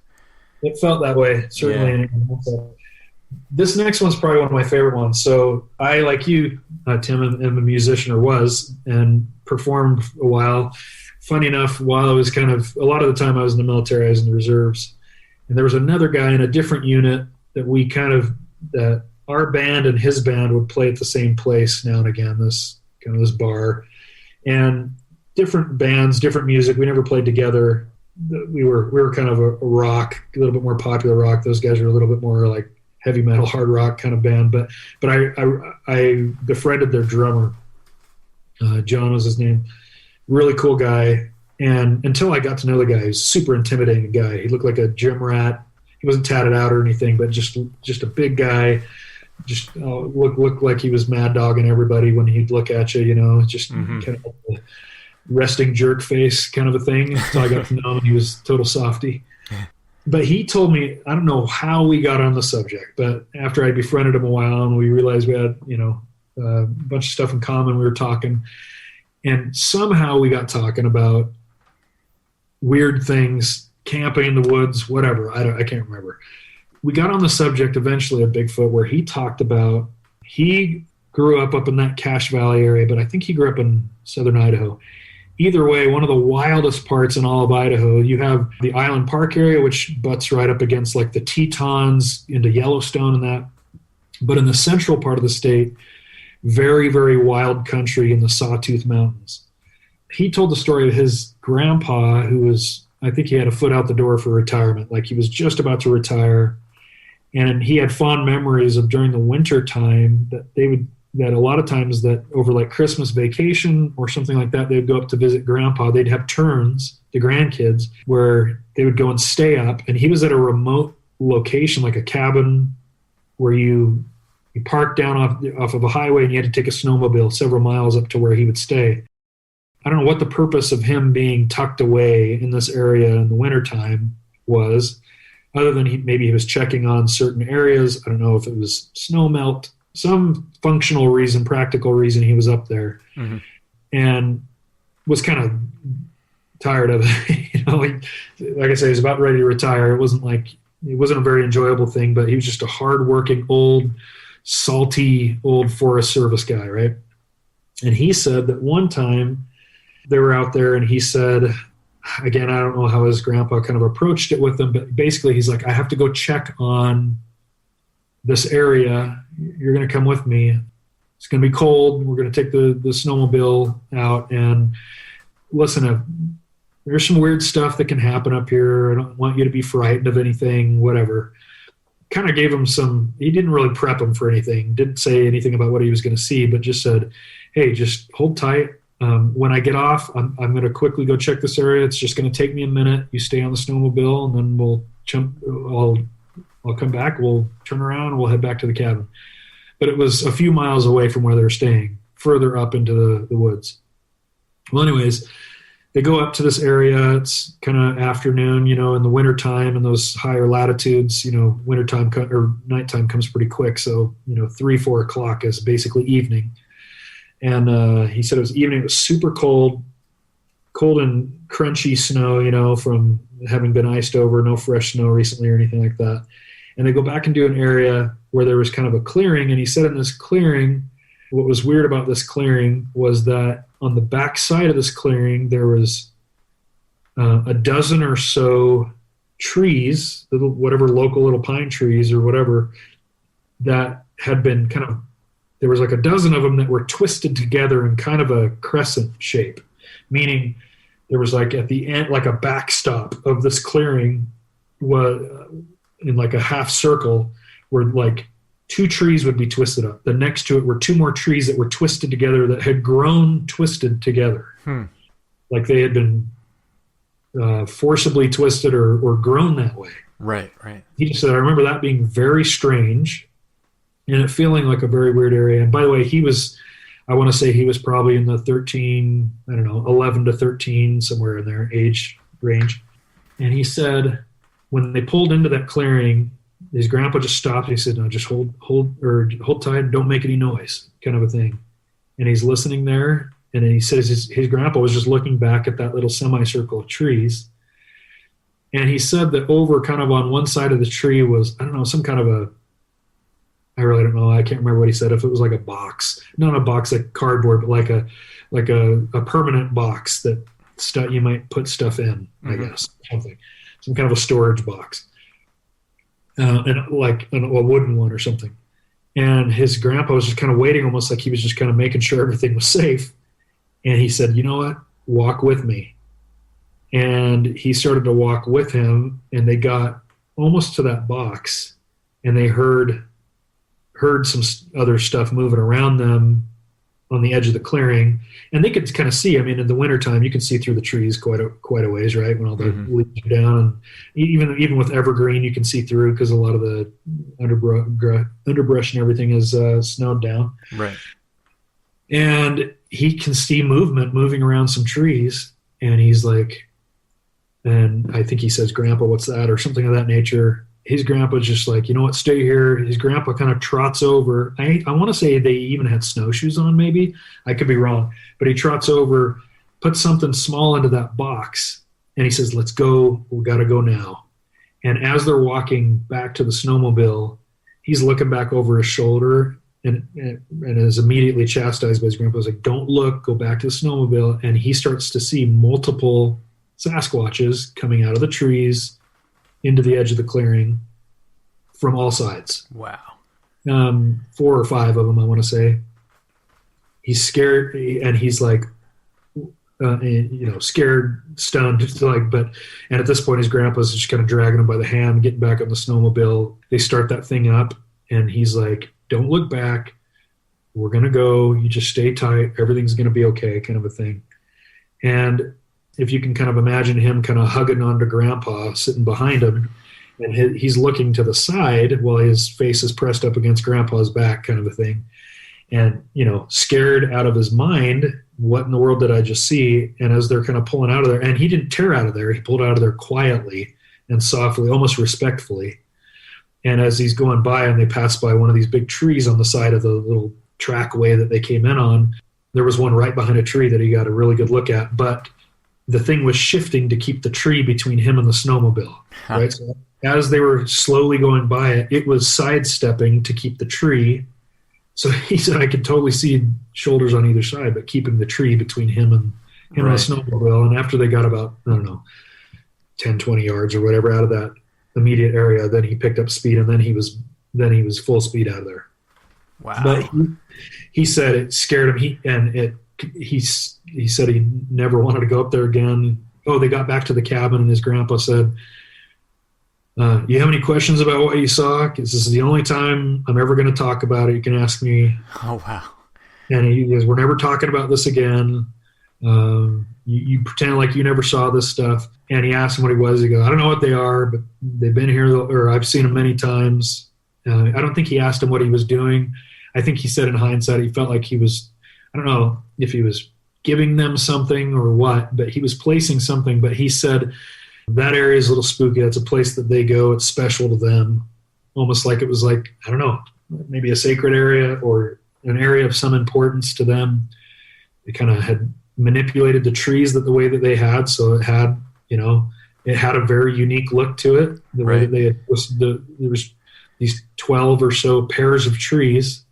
E: It felt that way, certainly. Yeah. This next one's probably one of my favorite ones. So I, like you, Tim, am a musician, or was, and performed a while. funny enough, while I was a lot of the time I was in the military, I was in the reserves, and there was another guy in a different unit that our band and his band would play at the same place now and again, this bar, and different bands, different music. We never played together. We were kind of a rock, a little bit more popular rock. Those guys were a little bit more like heavy metal, hard rock kind of band. But I befriended their drummer. John was his name. Really cool guy. And until I got to know the guy, he was a super intimidating guy. He looked like a gym rat. He wasn't tatted out or anything, but just a big guy. Just looked like he was mad dogging everybody when he'd look at you, just kind of a resting jerk face kind of a thing. So I got to know him, and he was total softy. But he told me, I don't know how we got on the subject, but after I befriended him a while and we realized we had, a bunch of stuff in common, we were talking, and somehow we got talking about weird things, camping in the woods, whatever. I can't remember. We got on the subject eventually of Bigfoot, where he talked about, he grew up in that Cache Valley area, but I think he grew up in southern Idaho. Either way, one of the wildest parts in all of Idaho, you have the Island Park area, which butts right up against like the Tetons into Yellowstone and that. But in the central part of the state, very, very wild country in the Sawtooth Mountains. He told the story of his grandpa, who was, I think he had a foot out the door for retirement. Like he was just about to retire. And he had fond memories of during the winter time that a lot of times that over like Christmas vacation or something like that, they'd go up to visit grandpa. They'd have turns, the grandkids, where they would go and stay up. And he was at a remote location, like a cabin where you parked down off of a highway and you had to take a snowmobile several miles up to where he would stay. I don't know what the purpose of him being tucked away in this area in the wintertime was, other than maybe he was checking on certain areas. I don't know if it was snow melt, some functional reason, practical reason he was up there, and was kind of tired of it. Like I say, he was about ready to retire. It wasn't a very enjoyable thing, but he was just a hardworking, salty old Forest Service guy, right? And he said that one time they were out there, and he said, again, I don't know how his grandpa kind of approached it with him, but basically he's like, I have to go check on this area. You're going to come with me. It's going to be cold. We're going to take the snowmobile out, and listen, there's some weird stuff that can happen up here. I don't want you to be frightened of anything, whatever. Kind of gave him he didn't really prep him for anything, didn't say anything about what he was going to see, but just said, hey, just hold tight. When I get off, I'm going to quickly go check this area. It's just going to take me a minute. You stay on the snowmobile, and then we'll jump. I'll come back. We'll turn around, and we'll head back to the cabin. But it was a few miles away from where they were staying, further up into the woods. Well, anyways, they go up to this area. It's kind of afternoon, in the wintertime, in those higher latitudes, wintertime or nighttime comes pretty quick. So, 3-4 o'clock is basically evening. And he said it was evening. It was super cold and crunchy snow, from having been iced over, no fresh snow recently or anything like that. And they go back into an area where there was kind of a clearing. And he said in this clearing, what was weird about this clearing was that on the back side of this clearing, there was a dozen or so trees, whatever local little pine trees or whatever, that had been there was like a dozen of them that were twisted together in kind of a crescent shape, meaning there was like at the end, like a backstop of this clearing was in like a half circle where like two trees would be twisted up. Then next to it were two more trees that were twisted together that had grown twisted together. Like they had been forcibly twisted or grown that way.
F: Right.
E: He just said, I remember that being very strange and it feeling like a very weird area. And by the way, I want to say he was probably in the 11 to 13, somewhere in their age range. And he said when they pulled into that clearing, his grandpa just stopped. He said, no, just hold tight and don't make any noise, kind of a thing. And he's listening there. And then he says his grandpa was just looking back at that little semicircle of trees. And he said that over kind of on one side of the tree was, I don't know, some kind of I really don't know. I can't remember what he said. If it was like a box, not a box like cardboard, but like a permanent box that stuff you might put stuff in, I guess, something, some kind of a storage box, and like a wooden one or something. And his grandpa was just kind of waiting, almost like he was just kind of making sure everything was safe. And he said, "You know what? Walk with me." And he started to walk with him, and they got almost to that box, and they heard some other stuff moving around them on the edge of the clearing. And they could kind of see, I mean, in the wintertime, you can see through the trees quite a ways, right? When all the leaves are down. And even with evergreen, you can see through because a lot of the underbrush and everything is snowed down.
F: Right.
E: And he can see movement moving around some trees. And he's like, and I think he says, "Grandpa, what's that?" or something of that nature. His grandpa's just like, "You know what, stay here." His grandpa kind of trots over. I want to say they even had snowshoes on, maybe. I could be wrong. But he trots over, puts something small into that box, and he says, "Let's go. We got to go now." And as they're walking back to the snowmobile, he's looking back over his shoulder and is immediately chastised by his grandpa. He's like, "Don't look. Go back to the snowmobile." And he starts to see multiple Sasquatches coming out of the trees into the edge of the clearing from all sides.
F: Wow.
E: 4 or 5 of them, I want to say. He's scared, and he's like, scared, stunned, and at this point his grandpa's just kind of dragging him by the hand, getting back on the snowmobile. They start that thing up, and he's like, "Don't look back. We're going to go. You just stay tight. Everything's going to be okay," kind of a thing. And if you can kind of imagine him kind of hugging onto Grandpa, sitting behind him, and he's looking to the side while his face is pressed up against Grandpa's back, kind of a thing. And, scared out of his mind, what in the world did I just see? And as they're kind of pulling out of there, and he didn't tear out of there, he pulled out of there quietly and softly, almost respectfully. And as he's going by and they pass by one of these big trees on the side of the little trackway that they came in on, there was one right behind a tree that he got a really good look at. But the thing was shifting to keep the tree between him and the snowmobile, right? So as they were slowly going by it, it was sidestepping to keep the tree. So he said, "I could totally see shoulders on either side, but keeping the tree between him and the snowmobile." And after they got about, 10, 20 yards or whatever out of that immediate area, then he picked up speed, and then he was full speed out of there.
F: Wow.
E: But he said it scared him. He said he never wanted to go up there again. Oh, they got back to the cabin, and his grandpa said, "You have any questions about what you saw? Because this is the only time I'm ever going to talk about it. You can ask me."
F: Oh, wow.
E: And he goes, "We're never talking about this again. You pretend like you never saw this stuff." And he asked him what he was. He goes, "I don't know what they are, but they've been here, or I've seen them many times." I don't think he asked him what he was doing. I think he said in hindsight he felt like he was, I don't know if he was giving them something or what, but he was placing something. But he said that area is a little spooky. It's a place that they go. It's special to them, almost like it was like, I don't know, maybe a sacred area or an area of some importance to them. They kind of had manipulated the trees the way that they had, so it had, it had a very unique look to it. The way that they had, there was these 12 or so pairs of trees.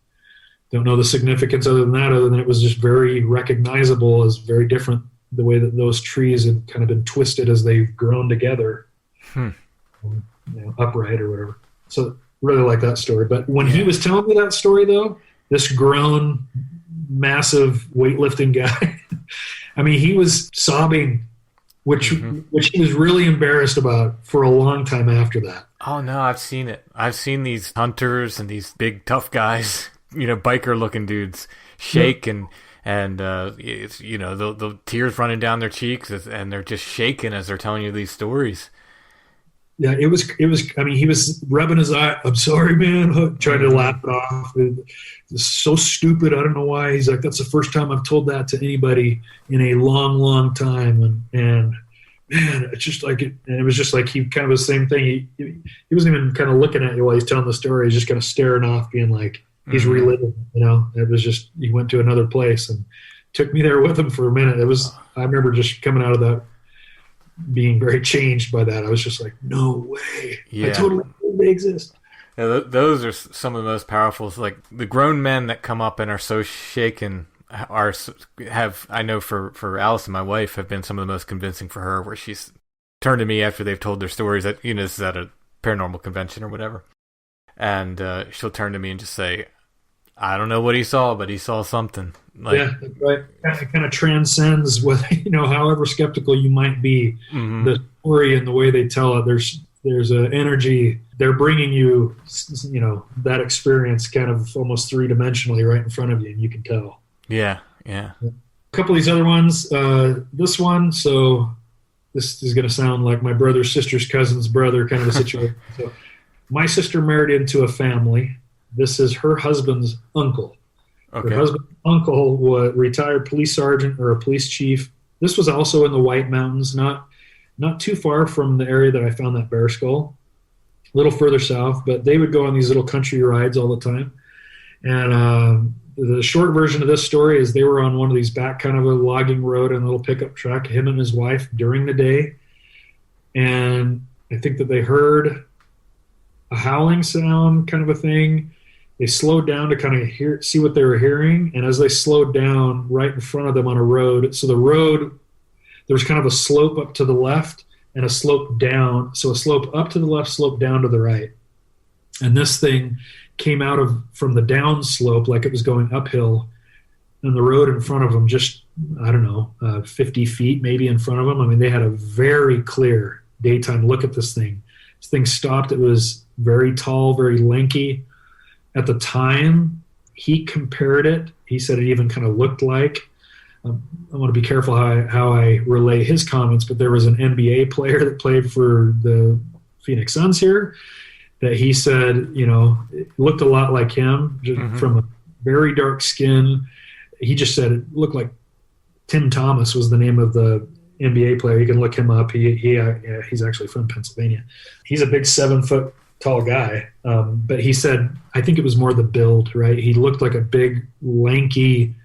E: Don't know the significance other than it was just very recognizable as very different, the way that those trees had kind of been twisted as they've grown together, upright or whatever. So really like that story. But when he was telling me that story, though, this grown, massive weightlifting guy, I mean, he was sobbing, which he was really embarrassed about for a long time after that.
F: Oh, no, I've seen it. I've seen these hunters and these big, tough guys, biker-looking dudes shake and it's, the tears running down their cheeks and they're just shaking as they're telling you these stories.
E: Yeah, it was. I mean, he was rubbing his eye. "I'm sorry, man," trying to laugh it off. It's so stupid. I don't know why. He's like, "That's the first time I've told that to anybody in a long, long time." And man, it's just like it. And it was just like he kind of the same thing. He wasn't even kind of looking at you while he's telling the story. He's just kind of staring off, being like he's reliving. It was just he went to another place and took me there with him for a minute. It was. I remember just coming out of that, being very changed by that. I was just like, no way. Yeah. I totally know they exist.
F: Yeah, those are some of the most powerful. It's like the grown men that come up and are so shaken I know for Allison, my wife, have been some of the most convincing for her, where she's turned to me after they've told their stories that, this is at a paranormal convention or whatever. And she'll turn to me and just say, I don't know what he saw, but he saw something.
E: Yeah, right. It kind of transcends what, however skeptical you might be.
F: Mm-hmm.
E: The story and the way they tell it, there's an energy. They're bringing you, that experience kind of almost three-dimensionally right in front of you, and you can tell.
F: Yeah.
E: A couple of these other ones. This one, so this is going to sound like my brother's sister's cousin's brother kind of a situation. So my sister married into a family. This is her husband's uncle.
F: Okay.
E: Her husband's uncle was a retired police sergeant or a police chief. This was also in the White Mountains, not too far from the area that I found that bear skull, a little further south. But they would go on these little country rides all the time. And the short version of this story is they were on one of these back kind of a logging road and a little pickup truck, him and his wife, during the day. And I think that they heard a howling sound kind of a thing. They slowed down to kind of see what they were hearing. And as they slowed down right in front of them on a road, so the road, there was kind of a slope up to the left and a slope down. So a slope up to the left, slope down to the right. And this thing came out from the down slope like it was going uphill, and the road in front of them just, 50 feet maybe in front of them. I mean, they had a very clear daytime look at this thing. This thing stopped. It was very tall, very lanky. At the time, he compared it. He said it even kind of looked like, I want to be careful how I relay his comments, but there was an NBA player that played for the Phoenix Suns here that he said, it looked a lot like him, just from a very dark skin. He just said it looked like Tim Thomas was the name of the NBA player. You can look him up. He's actually from Pennsylvania. He's a big 7-foot tall guy. But he said, I think it was more the build, right? He looked like a big, lanky,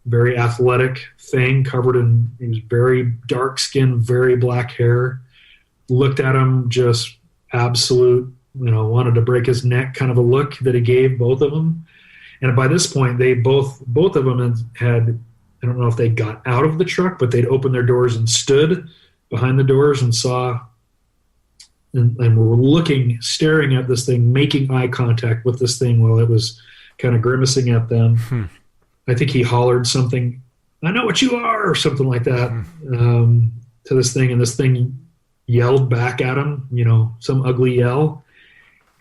E: very athletic thing he was very dark skin, very black hair. Looked at him just absolute, wanted to break his neck kind of a look that he gave both of them. And by this point, they both of them had, I don't know if they got out of the truck, but they'd opened their doors and stood behind the doors and saw and were staring at this thing, making eye contact with this thing while it was kind of grimacing at them. I think he hollered something, I know what you are, or something like that, to this thing. And this thing yelled back at him, some ugly yell.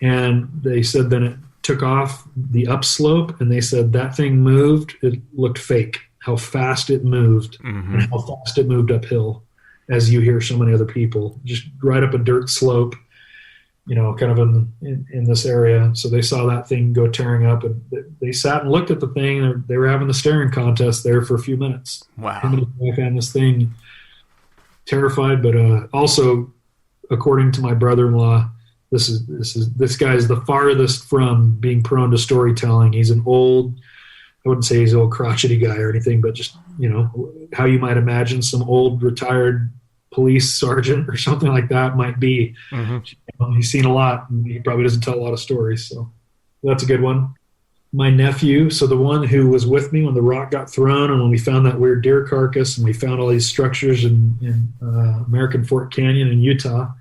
E: And they said then it took off the upslope, and they said that thing moved. It looked fake, how fast it moved and how fast it moved uphill, as you hear so many other people, just right up a dirt slope, kind of in this area. So they saw that thing go tearing up, and they sat and looked at the thing, and they were having the staring contest there for a few minutes.
F: Wow.
E: Him and his wife had this thing, terrified, but also, according to my brother-in-law, this guy is the farthest from being prone to storytelling. He's an old, I wouldn't say he's an old crotchety guy or anything, but just, how you might imagine some old retired police sergeant or something like that might be. He's seen a lot, and he probably doesn't tell a lot of stories. So that's a good one. My nephew, so the one who was with me when the rock got thrown and when we found that weird deer carcass and we found all these structures in American Fork Canyon in Utah,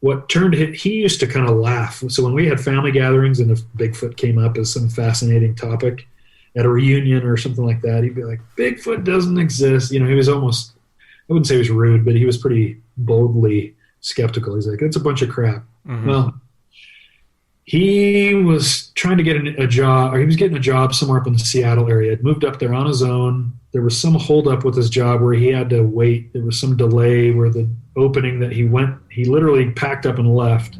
E: he used to kind of laugh. So when we had family gatherings and if Bigfoot came up as some fascinating topic at a reunion or something like that, he'd be like, Bigfoot doesn't exist. He was almost, I wouldn't say he was rude, but he was pretty boldly skeptical. He's like, it's a bunch of crap. Well, he was trying to get a job, or he was getting a job somewhere up in the Seattle area. He'd moved up there on his own. There was some holdup with his job where he had to wait. There was some delay where the opening that he literally packed up and left.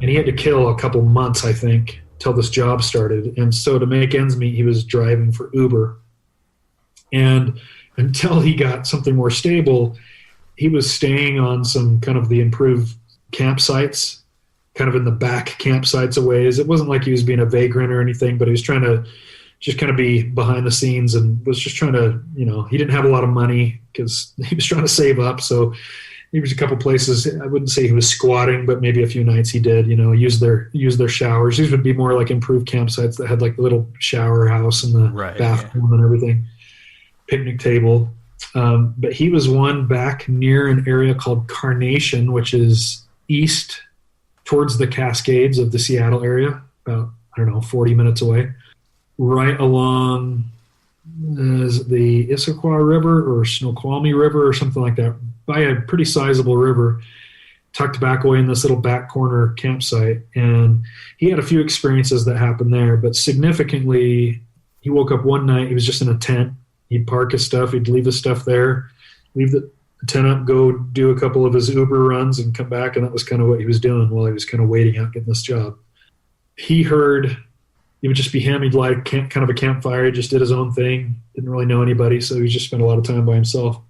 E: And he had to kill a couple months, I think, till this job started. And so to make ends meet, he was driving for Uber. And until he got something more stable, he was staying on some kind of the improved campsites, kind of in the back campsites a ways. It wasn't like he was being a vagrant or anything, but he was trying to just kind of be behind the scenes and was just trying to, he didn't have a lot of money because he was trying to save up. So He was a couple places. I wouldn't say he was squatting, but maybe a few nights he did. Use their showers. These would be more like improved campsites that had like the little shower house and the bathroom and everything, picnic table. But he was one back near an area called Carnation, which is east towards the Cascades of the Seattle area, about 40 minutes away, right along the Issaquah River or Snoqualmie River or something like that, by a pretty sizable river, tucked back away in this little back corner campsite. And he had a few experiences that happened there, but significantly, he woke up one night, he was just in a tent. He'd park his stuff, he'd leave his stuff there, leave the tent up, go do a couple of his Uber runs and come back, and that was kind of what he was doing while he was kind of waiting out getting this job. He heard, it would just be him, he'd light kind of a campfire, he just did his own thing, didn't really know anybody, so he just spent a lot of time by himself.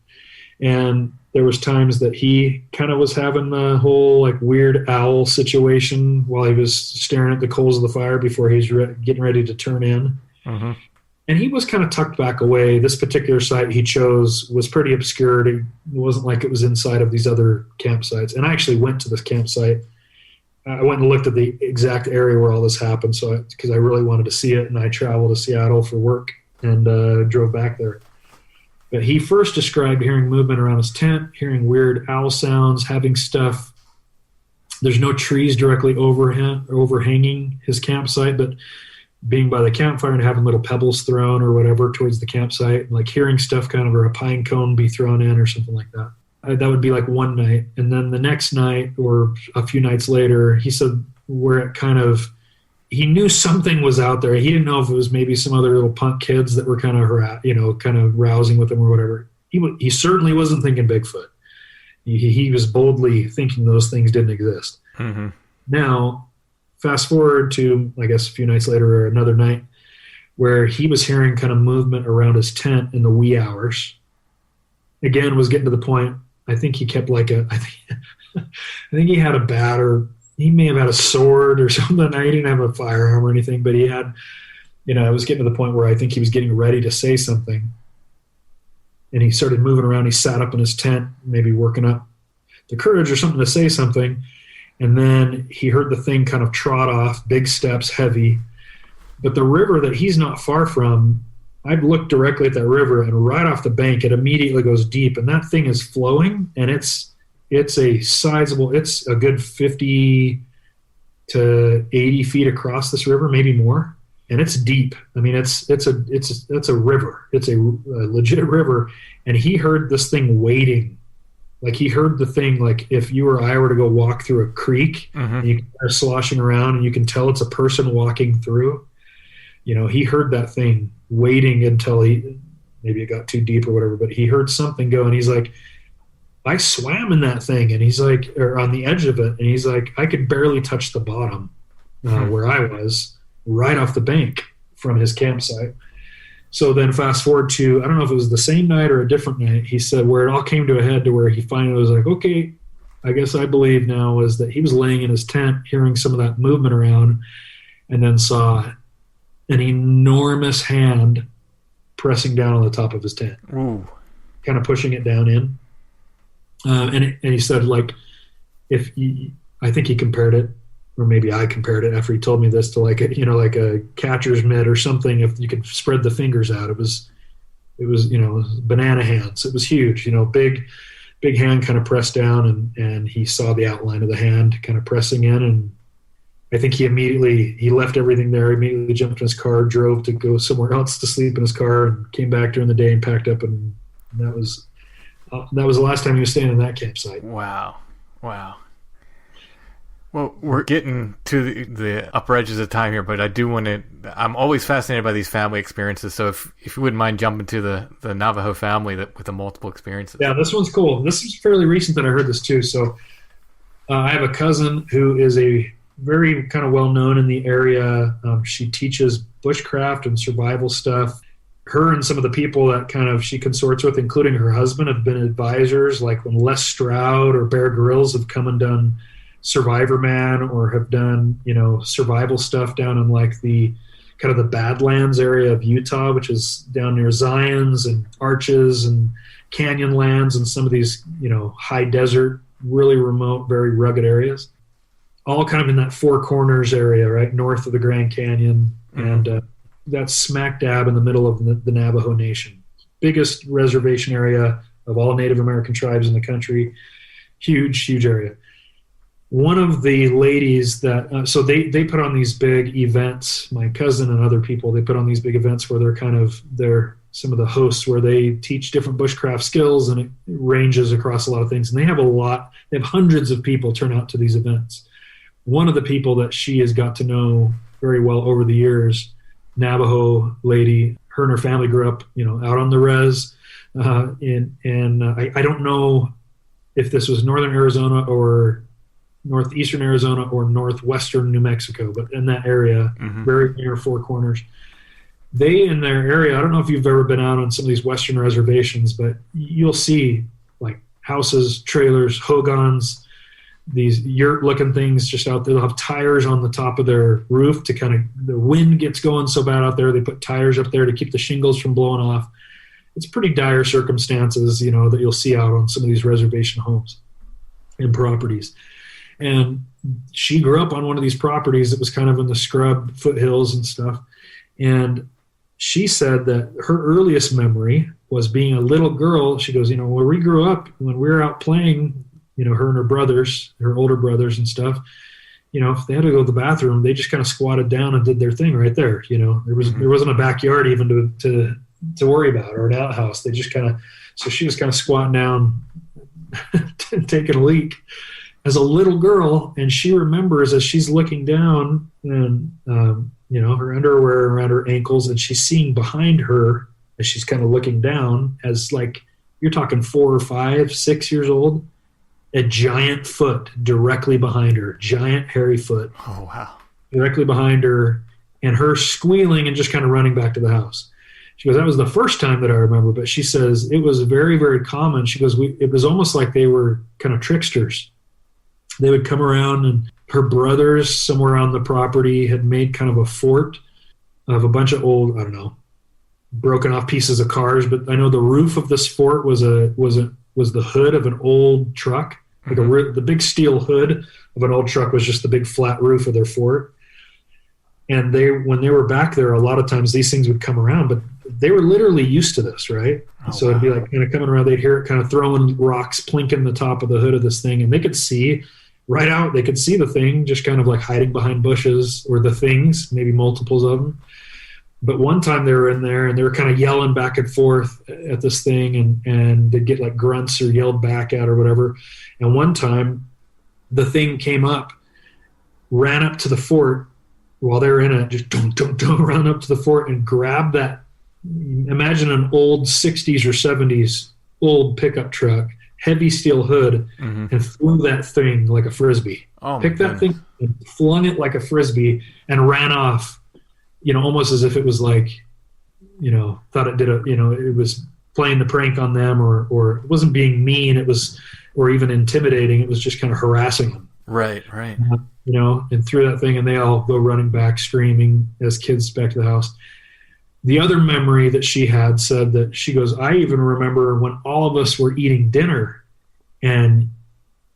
E: And there was times that he kind of was having the whole like weird owl situation while he was staring at the coals of the fire before he was getting ready to turn in.
F: Mm-hmm.
E: And he was kind of tucked back away. This particular site he chose was pretty obscured. It wasn't like it was inside of these other campsites. And I actually went to this campsite. I went and looked at the exact area where all this happened, because I really wanted to see it, and I traveled to Seattle for work and drove back there. But he first described hearing movement around his tent, hearing weird owl sounds, having stuff. There's no trees directly overhanging his campsite, but being by the campfire and having little pebbles thrown or whatever towards the campsite, like hearing stuff kind of, or a pine cone be thrown in or something like that. That would be like one night. And then the next night or a few nights later, he said where it kind of, he knew something was out there. He didn't know if it was maybe some other little punk kids that were kind of rousing with him or whatever. He certainly wasn't thinking Bigfoot. He was boldly thinking those things didn't exist.
F: Mm-hmm.
E: Now, fast forward to, I guess, a few nights later or another night where he was hearing kind of movement around his tent in the wee hours. Again, was getting to the point, I think he kept I think he had a bat, or he may have had a sword or something. He didn't have a firearm or anything, but he had, it was getting to the point where I think he was getting ready to say something. And he started moving around. He sat up in his tent, maybe working up the courage or something to say something. And then he heard the thing kind of trot off, big steps, heavy. But the river that he's not far from, I'd looked directly at that river, and right off the bank, it immediately goes deep. And that thing is flowing, and it's a sizable, it's a good 50 to 80 feet across this river, maybe more. And it's deep. I mean, it's a river. It's a legit river. And he heard this thing wading. Like he heard the thing, like if you or I were to go walk through a creek,
F: mm-hmm.
E: and you are sloshing around and you can tell it's a person walking through, he heard that thing wading until maybe it got too deep or whatever, but he heard something go, and he's like, I swam in that thing, and he's like, or on the edge of it, and he's like, I could barely touch the bottom where I was, right off the bank from his campsite. So then fast forward to, I don't know if it was the same night or a different night, he said where it all came to a head to where he finally was like, okay, I guess I believe now, was that he was laying in his tent hearing some of that movement around, and then saw an enormous hand pressing down on the top of his tent.
F: Ooh.
E: Kind of pushing it down in. And he said, like, I think he compared it, or maybe I compared it after he told me this, to like a catcher's mitt or something. If you could spread the fingers out, it was banana hands. It was huge, big hand kind of pressed down, and he saw the outline of the hand kind of pressing in. And I think he left everything there, immediately jumped in his car, drove to go somewhere else to sleep in his car, and came back during the day and packed up. And that was the last time he was staying in that campsite.
F: Wow. Well, we're getting to the upper edges of time here, but I do want to, I'm always fascinated by these family experiences. So if you wouldn't mind jumping to the Navajo family with the multiple experiences.
E: Yeah, this one's cool. This is fairly recent that I heard this too. So I have a cousin who is a very kind of well-known in the area. She teaches bushcraft and survival stuff. Her and some of the people that kind of she consorts with, including her husband, have been advisors. Like when Les Stroud or Bear Grylls have come and done Survivor Man, or have done, survival stuff down in like the kind of the Badlands area of Utah, which is down near Zions and Arches and Canyonlands and some of these, high desert, really remote, very rugged areas. All kind of in that Four Corners area, right, north of the Grand Canyon. And that's smack dab in the middle of the Navajo Nation. Biggest reservation area of all Native American tribes in the country. Huge, huge area. One of the ladies that, so they put on these big events, my cousin and other people, they put on these big events where they're some of the hosts where they teach different bushcraft skills, and it ranges across a lot of things. And they have hundreds of people turn out to these events. One of the people that she has got to know very well over the years, Navajo lady, her and her family grew up, out on the res. I don't know if this was northern Arizona or northeastern Arizona or northwestern New Mexico, but in that area, very near Four Corners. They, in their area, I don't know if you've ever been out on some of these western reservations, but you'll see like houses, trailers, hogans, these yurt-looking things just out there. They'll have tires on the top of their roof to the wind gets going so bad out there, they put tires up there to keep the shingles from blowing off. It's pretty dire circumstances, that you'll see out on some of these reservation homes and properties. And she grew up on one of these properties that was kind of in the scrub foothills and stuff. And she said that her earliest memory was being a little girl. She goes, when we grew up, when we were out playing, her and her brothers, her older brothers and stuff, if they had to go to the bathroom, they just kind of squatted down and did their thing right there. There wasn't a backyard even to worry about, or an outhouse. They just so she was kind of squatting down, taking a leak as a little girl. And she remembers as she's looking down and, her underwear around her ankles, and she's seeing behind her as she's kind of looking down, as like, you're talking 4 or 5, 6 years old, a giant foot directly behind her, giant hairy foot.
F: Oh, wow.
E: Directly behind her, and her squealing and just kind of running back to the house. She goes, that was the first time that I remember, but she says it was very, very common. She goes, it was almost like they were kind of tricksters. They would come around, and her brothers somewhere on the property had made kind of a fort of a bunch of old, I don't know, broken off pieces of cars. But I know the roof of this fort was the hood of an old truck. Like the big steel hood of an old truck was just the big flat roof of their fort. And when they were back there, a lot of times these things would come around, but they were literally used to this, right?
F: Oh,
E: so it'd be like kind of coming around, they'd hear it kind of throwing rocks, plinking the top of the hood of this thing, and they could see right out, they could see the thing just kind of like hiding behind bushes, or the things, maybe multiples of them. But one time they were in there and they were kind of yelling back and forth at this thing, and they'd get like grunts or yelled back at or whatever. And one time the thing came up, ran up to the fort while they were in it, just run up to the fort and grabbed that. Imagine an old 60s or 70s old pickup truck, heavy steel hood, and threw that thing like a Frisbee. Picked that thing and flung it like a Frisbee and ran off. Almost as if it was like, thought it did it was playing the prank on them, or it wasn't being mean, it was, or even intimidating, it was just kind of harassing them.
F: Right.
E: And threw that thing, and they all go running back, screaming as kids back to the house. The other memory that she had said that she goes, I even remember when all of us were eating dinner, and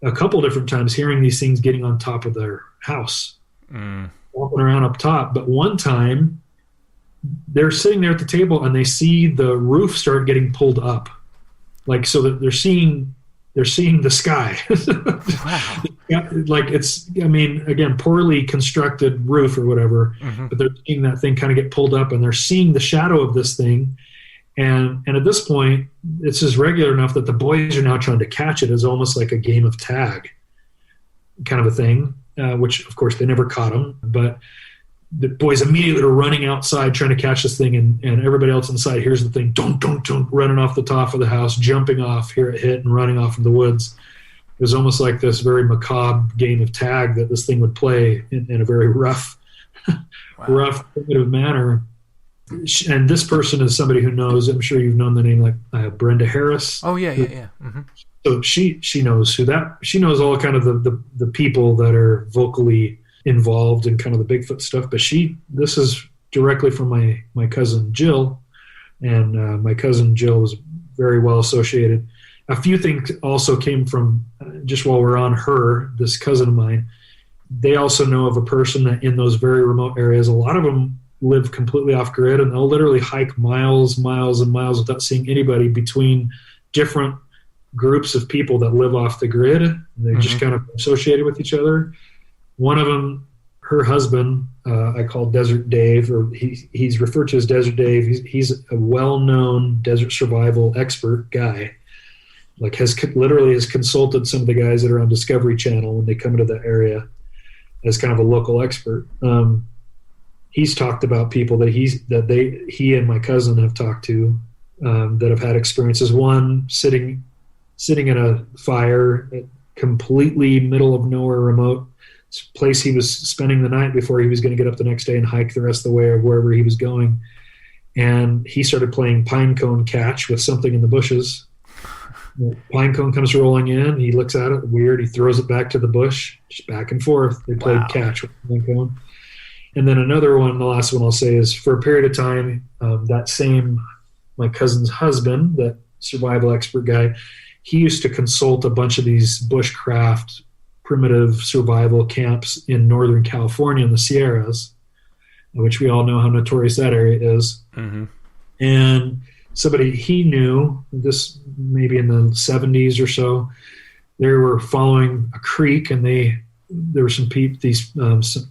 E: a couple different times hearing these things getting on top of their house. Walking around up top. But one time they're sitting there at the table and they see the roof start getting pulled up, like, so that they're seeing the sky.
F: Wow.
E: Like, it's, again, poorly constructed roof or whatever, but they're seeing that thing kind of get pulled up, and they're seeing the shadow of this thing. And at this point, it's just regular enough that the boys are now trying to catch it as almost like a game of tag kind of a thing. Which, of course, they never caught him. But the boys immediately are running outside trying to catch this thing, and everybody else inside hears the thing, don't, running off the top of the house, jumping off, hear it hit, and running off in the woods. It was almost like this very macabre game of tag that this thing would play in a very rough, primitive manner. And this person is somebody who knows, I'm sure you've known the name, like Brenda Harris.
F: Oh, yeah.
E: So she knows she knows all kind of the people that are vocally involved in kind of the Bigfoot stuff. But this is directly from my cousin Jill, and my cousin Jill was very well associated. A few things also came from, just while we're on her, this cousin of mine, they also know of a person that in those very remote areas, a lot of them live completely off grid, and they'll literally hike miles and miles without seeing anybody between different groups of people that live off the grid. They're just kind of associated with each other. One of them, her husband, I call Desert Dave, or he's referred to as Desert Dave. He's a well-known desert survival expert guy. Like has consulted some of the guys that are on Discovery Channel when they come into the area as kind of a local expert. He's talked about people that he and my cousin have talked to that have had experiences. One sitting in a fire, completely middle of nowhere, remote place he was spending the night before he was going to get up the next day and hike the rest of the way of wherever he was going. And he started playing pine cone catch with something in the bushes. The pine cone comes rolling in. He looks at it, weird. He throws it back to the bush, just back and forth. They played catch with the pine cone. And then another one, the last one I'll say, is for a period of time, my cousin's husband, that survival expert guy, he used to consult a bunch of these bushcraft primitive survival camps in Northern California in the Sierras, which we all know how notorious that area is. Mm-hmm. And somebody he knew, this maybe in the 70s or so, they were following a creek, and there were some people,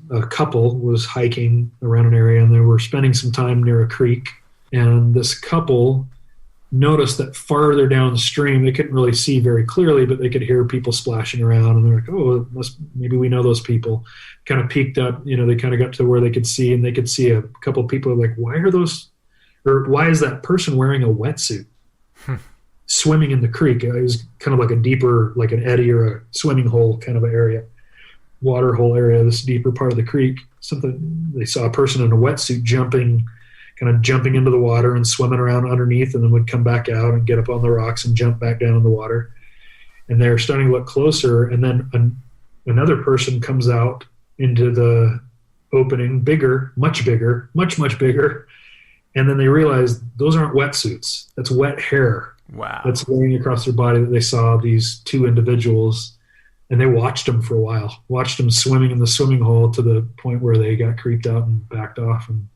E: a couple was hiking around an area, and they were spending some time near a creek. And this couple noticed that farther downstream, they couldn't really see very clearly, but they could hear people splashing around, and they're like, oh, maybe we know those people. Kind of peeked up, they kind of got to where they could see, and they could see a couple of people like, why is that person wearing a wetsuit swimming in the creek? It was kind of like a deeper, like an eddy or a swimming hole kind of area, water hole area, this deeper part of the creek. They saw a person in a wetsuit jumping into the water and swimming around underneath, and then would come back out and get up on the rocks and jump back down in the water. And they're starting to look closer, and then another person comes out into the opening, much bigger, and then they realize those aren't wetsuits. That's wet hair.
F: Wow.
E: That's laying across their body, that they saw these two individuals, and they watched them for a while, watched them swimming in the swimming hole to the point where they got creeped out and backed off. And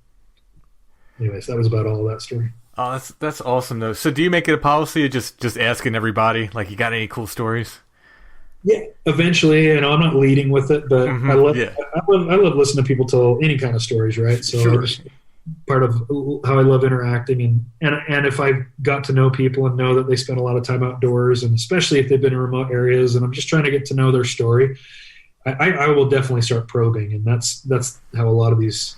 E: anyways, that was about all of that story.
F: Oh, that's awesome, though. So do you make it a policy of just asking everybody, like, you got any cool stories?
E: Yeah, eventually. I'm not leading with it, but I love listening to people tell any kind of stories, right? So
F: sure.
E: Part of how I love interacting, and if I got to know people and know that they spend a lot of time outdoors, and especially if they've been in remote areas, and I'm just trying to get to know their story, I will definitely start probing. And that's how a lot of these,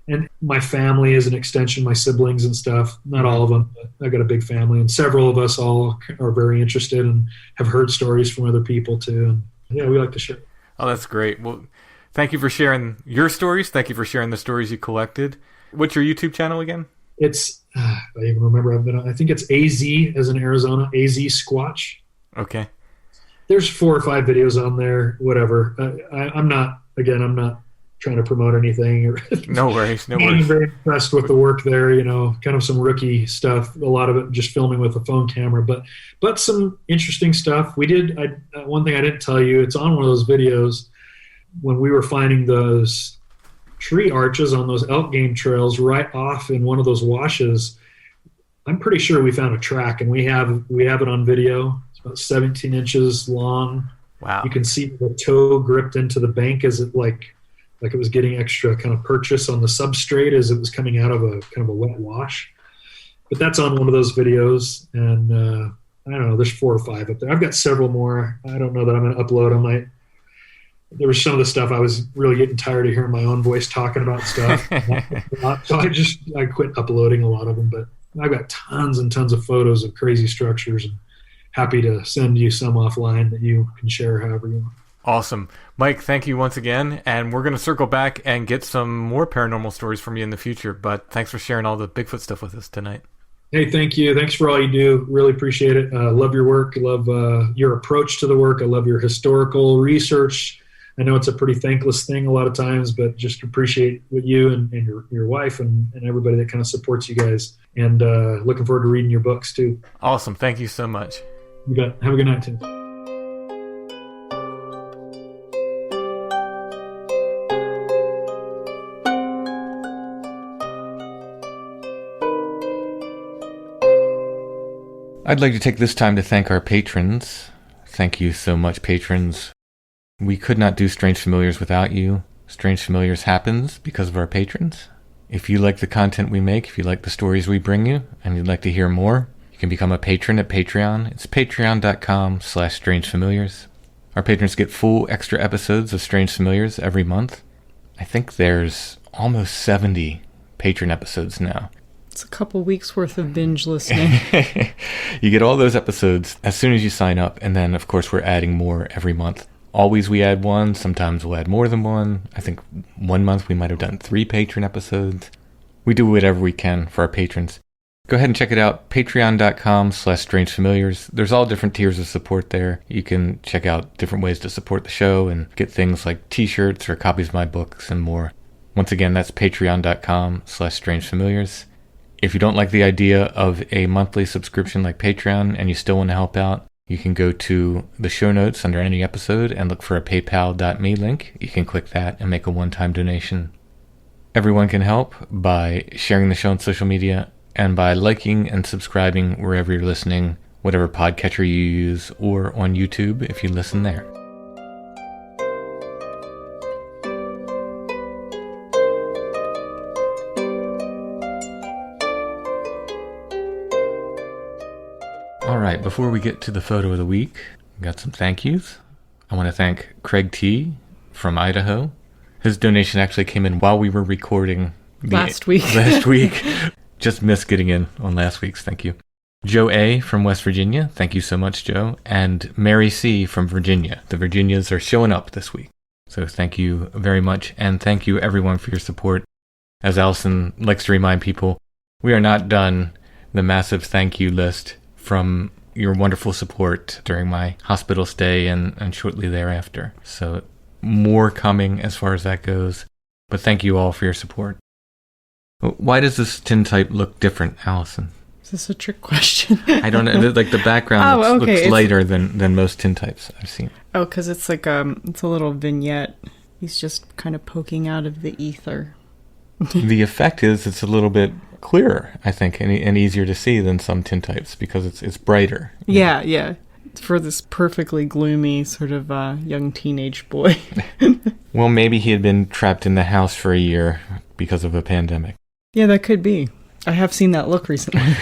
E: and my family is an extension, my siblings and stuff, not all of them, but I got a big family, and several of us all are very interested and have heard stories from other people too. And yeah, we like to share.
F: Oh, that's great. Well, thank you for sharing your stories. Thank you for sharing the stories you collected. What's your YouTube channel again?
E: It's, I even remember, I think it's AZ as in Arizona, AZ Squatch.
F: Okay.
E: There's 4 or 5 videos on there, whatever. I'm not trying to promote anything.
F: No worries.
E: I'm very impressed with the work there, kind of some rookie stuff, a lot of it just filming with a phone camera, but some interesting stuff. We did, one thing I didn't tell you, it's on one of those videos when we were finding those tree arches on those elk game trails right off in one of those washes. I'm pretty sure we found a track, and we have it on video. It's about 17 inches long.
F: Wow.
E: You can see the toe gripped into the bank as it like it was getting extra kind of purchase on the substrate as it was coming out of a kind of a wet wash. But that's on one of those videos, and I don't know, there's 4 or 5 up there. I've got several more. I don't know that I'm going to upload them. There was some of the stuff I was really getting tired of hearing my own voice talking about stuff. So I quit uploading a lot of them, but I've got tons and tons of photos of crazy structures, and happy to send you some offline that you can share however you want.
F: Awesome. Mike, thank you once again, and we're going to circle back and get some more paranormal stories from you in the future, but thanks for sharing all the Bigfoot stuff with us tonight.
E: Hey, thank you. Thanks for all you do. Really appreciate it. Love your work. Love your approach to the work. I love your historical research. I know it's a pretty thankless thing a lot of times, but just appreciate what you and your wife and everybody that kind of supports you guys. And looking forward to reading your books too.
F: Awesome. Thank you so much.
E: You bet. Have a good night, Tim.
C: I'd like to take this time to thank our patrons. Thank you so much, patrons. We could not do Strange Familiars without you. Strange Familiars happens because of our patrons. If you like the content we make, if you like the stories we bring you, and you'd like to hear more, you can become a patron at Patreon. It's patreon.com/strangefamiliars. Our patrons get full extra episodes of Strange Familiars every month. I think there's almost 70 patron episodes now.
D: It's a couple weeks worth of binge listening.
C: You get all those episodes as soon as you sign up, and then, of course, we're adding more every month. Always we add one. Sometimes we'll add more than one. I think one month we might have done 3 patron episodes. We do whatever we can for our patrons. Go ahead and check it out, patreon.com/strangefamiliars. There's all different tiers of support there. You can check out different ways to support the show and get things like t-shirts or copies of my books and more. Once again, that's patreon.com/strangefamiliars. If you don't like the idea of a monthly subscription like Patreon and you still want to help out, you can go to the show notes under any episode and look for a paypal.me link. You can click that and make a one-time donation. Everyone can help by sharing the show on social media and by liking and subscribing wherever you're listening, whatever podcatcher you use, or on YouTube if you listen there. All right, before we get to the photo of the week, we got some thank yous. I want to thank Craig T. from Idaho. His donation actually came in while we were recording
D: last week.
C: Just missed getting in on last week's. Thank you. Joe A. from West Virginia. Thank you so much, Joe. And Mary C. from Virginia. The Virginias are showing up this week. So thank you very much. And thank you, everyone, for your support. As Allison likes to remind people, we are not done. The massive thank you list from your wonderful support during my hospital stay and shortly thereafter. So more coming as far as that goes. But thank you all for your support. Why does this tintype look different, Allison?
D: Is this a trick question?
C: I don't know. Like the background looks lighter than most tintypes I've seen.
D: Oh, because it's like it's a little vignette. He's just kind of poking out of the ether.
C: The effect is it's a little bit clearer, I think, and easier to see than some tintypes because it's brighter.
D: Yeah, yeah. It's for this perfectly gloomy sort of young teenage boy.
C: Well, maybe he had been trapped in the house for a year because of a pandemic.
D: Yeah, that could be. I have seen that look recently.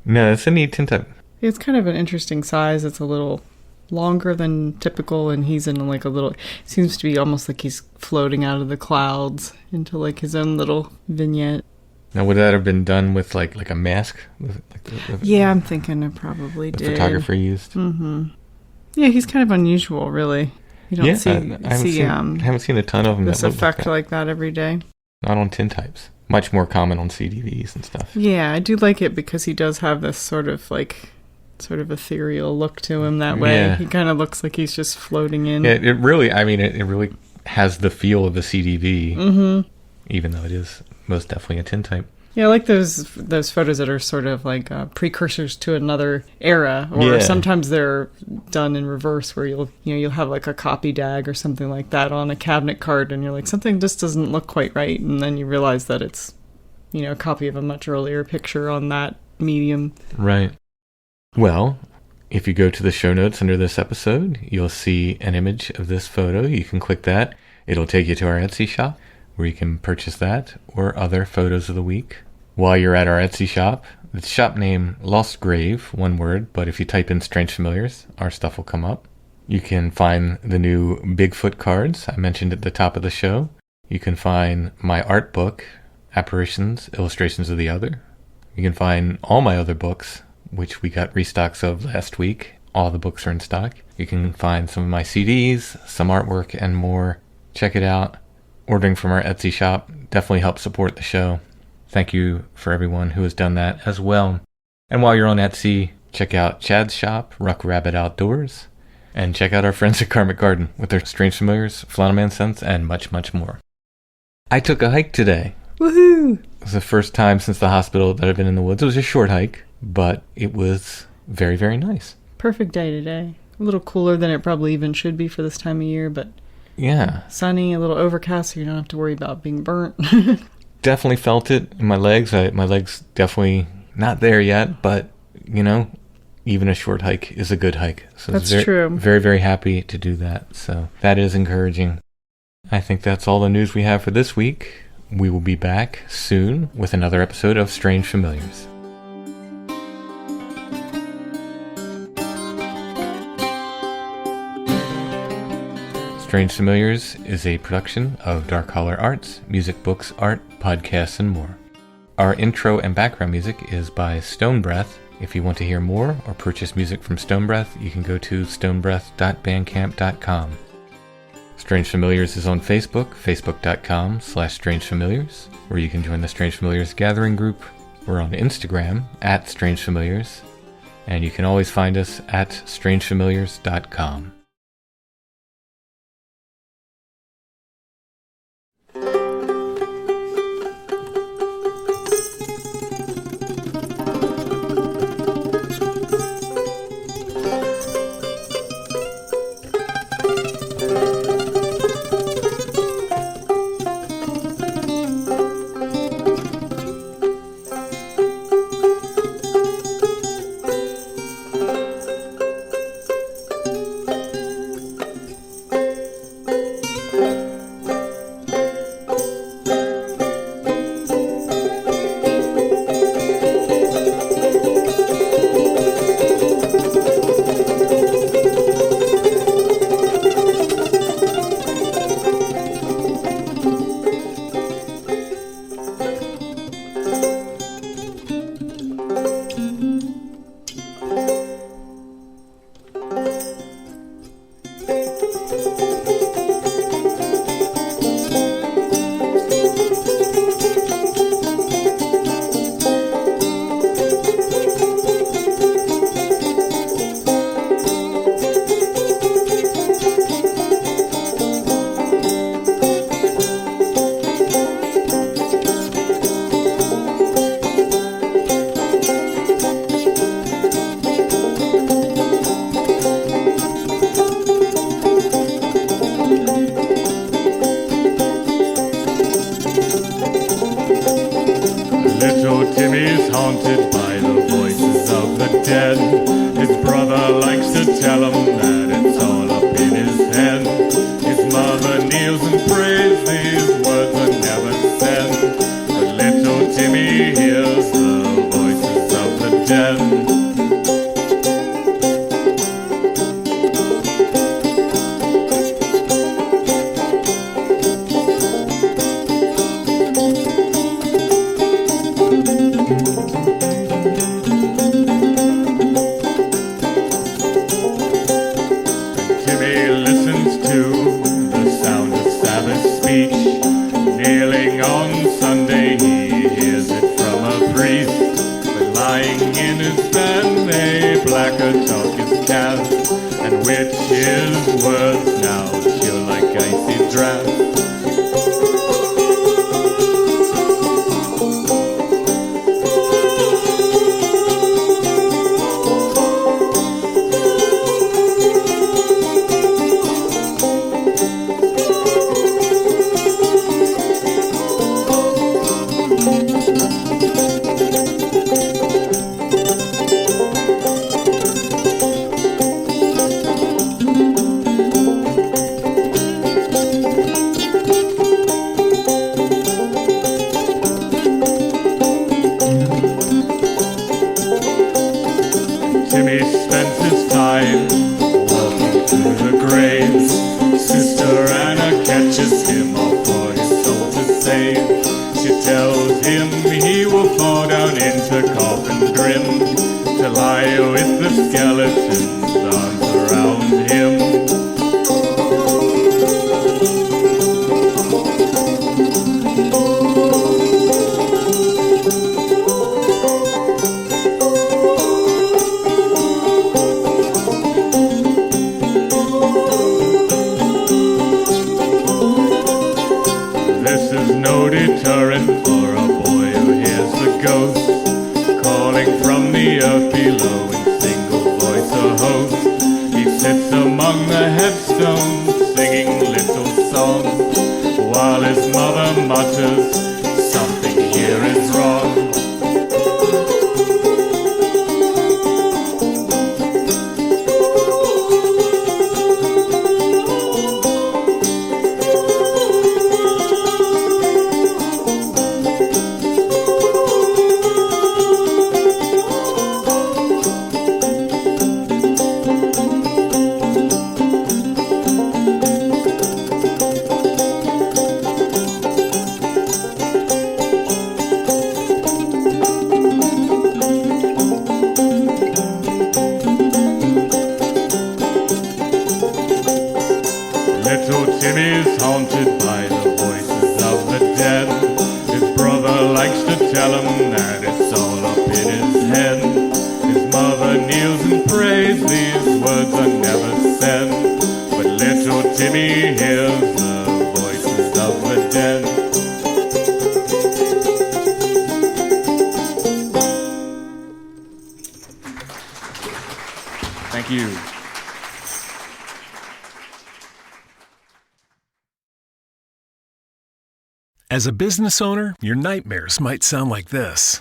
C: No, it's a neat tintype.
D: It's kind of an interesting size. It's a little longer than typical, and he's in like a little, seems to be almost like he's floating out of the clouds into like his own little vignette.
C: Now, would that have been done with like a mask?
D: Yeah, I'm thinking it probably did.
C: The photographer used.
D: Mm-hmm. Yeah, he's kind of unusual, really. You don't
C: I haven't seen a ton of them.
D: This effect like that every day.
C: Not on tintypes. Much more common on CDVs and stuff.
D: Yeah, I do like it because he does have this sort of ethereal look to him that way. Yeah. He kind of looks like he's just floating in.
C: Yeah, it really has the feel of a CDV, even though it is most definitely a tintype.
D: Yeah, I like those photos that are sort of like precursors to another era, or sometimes they're done in reverse, where you'll have like a copy dag or something like that on a cabinet card, and you're like, something just doesn't look quite right, and then you realize that it's a copy of a much earlier picture on that medium.
C: Right. Well, if you go to the show notes under this episode, you'll see an image of this photo. You can click that. It'll take you to our Etsy shop, where you can purchase that or other photos of the week. While you're at our Etsy shop, the shop name Lost Grave, one word, but if you type in Strange Familiars, our stuff will come up. You can find the new Bigfoot cards I mentioned at the top of the show. You can find my art book, Apparitions, Illustrations of the Other. You can find all my other books, which we got restocks of last week. All the books are in stock. You can find some of my CDs, some artwork, and more. Check it out. Ordering from our Etsy shop definitely helps support the show. Thank you for everyone who has done that as well. And while you're on Etsy, check out Chad's shop, Ruck Rabbit Outdoors. And check out our friends at Karmic Garden with their Strange Familiars, Flannel Man scents, and much, much more. I took a hike today.
D: Woohoo!
C: It was the first time since the hospital that I've been in the woods. It was a short hike, but it was very, very nice.
D: Perfect day today. A little cooler than it probably even should be for this time of year, but
C: yeah,
D: sunny, a little overcast, so you don't have to worry about being burnt.
C: Definitely felt it in my legs. My legs definitely not there yet, but, you know, even a short hike is a good hike. So
D: that's true.
C: Very, very happy to do that. So that is encouraging. I think that's all the news we have for this week. We will be back soon with another episode of Strange Familiars. Strange Familiars is a production of Dark Holler Arts, music, books, art, podcasts, and more. Our intro and background music is by Stone Breath. If you want to hear more or purchase music from Stone Breath, you can go to stonebreath.bandcamp.com. Strange Familiars is on Facebook, facebook.com/strangefamiliars, where you can join the Strange Familiars gathering group. We're on Instagram @strangefamiliars, and you can always find us at strangefamiliars.com. ghost, calling from the earth below in single voice a host. He sits among the headstones, singing little songs, while his mother mutters, something here is wrong. Little Timmy's haunted by the voices of the dead. His brother likes to tell him that it's all up in his head. His mother kneels and prays, these words are never said. But little Timmy hears the voices of the dead. Thank you.
G: As a business owner, your nightmares might sound like this.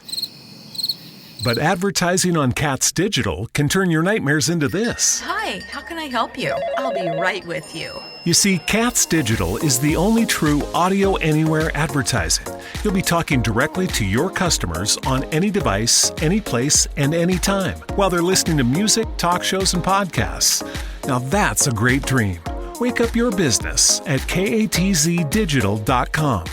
G: But advertising on Katz Digital can turn your nightmares into this.
H: Hi, how can I help you? I'll be right with you.
G: You see, Katz Digital is the only true audio anywhere advertising. You'll be talking directly to your customers on any device, any place, and any time while they're listening to music, talk shows, and podcasts. Now that's a great dream. Wake up your business at katzdigital.com.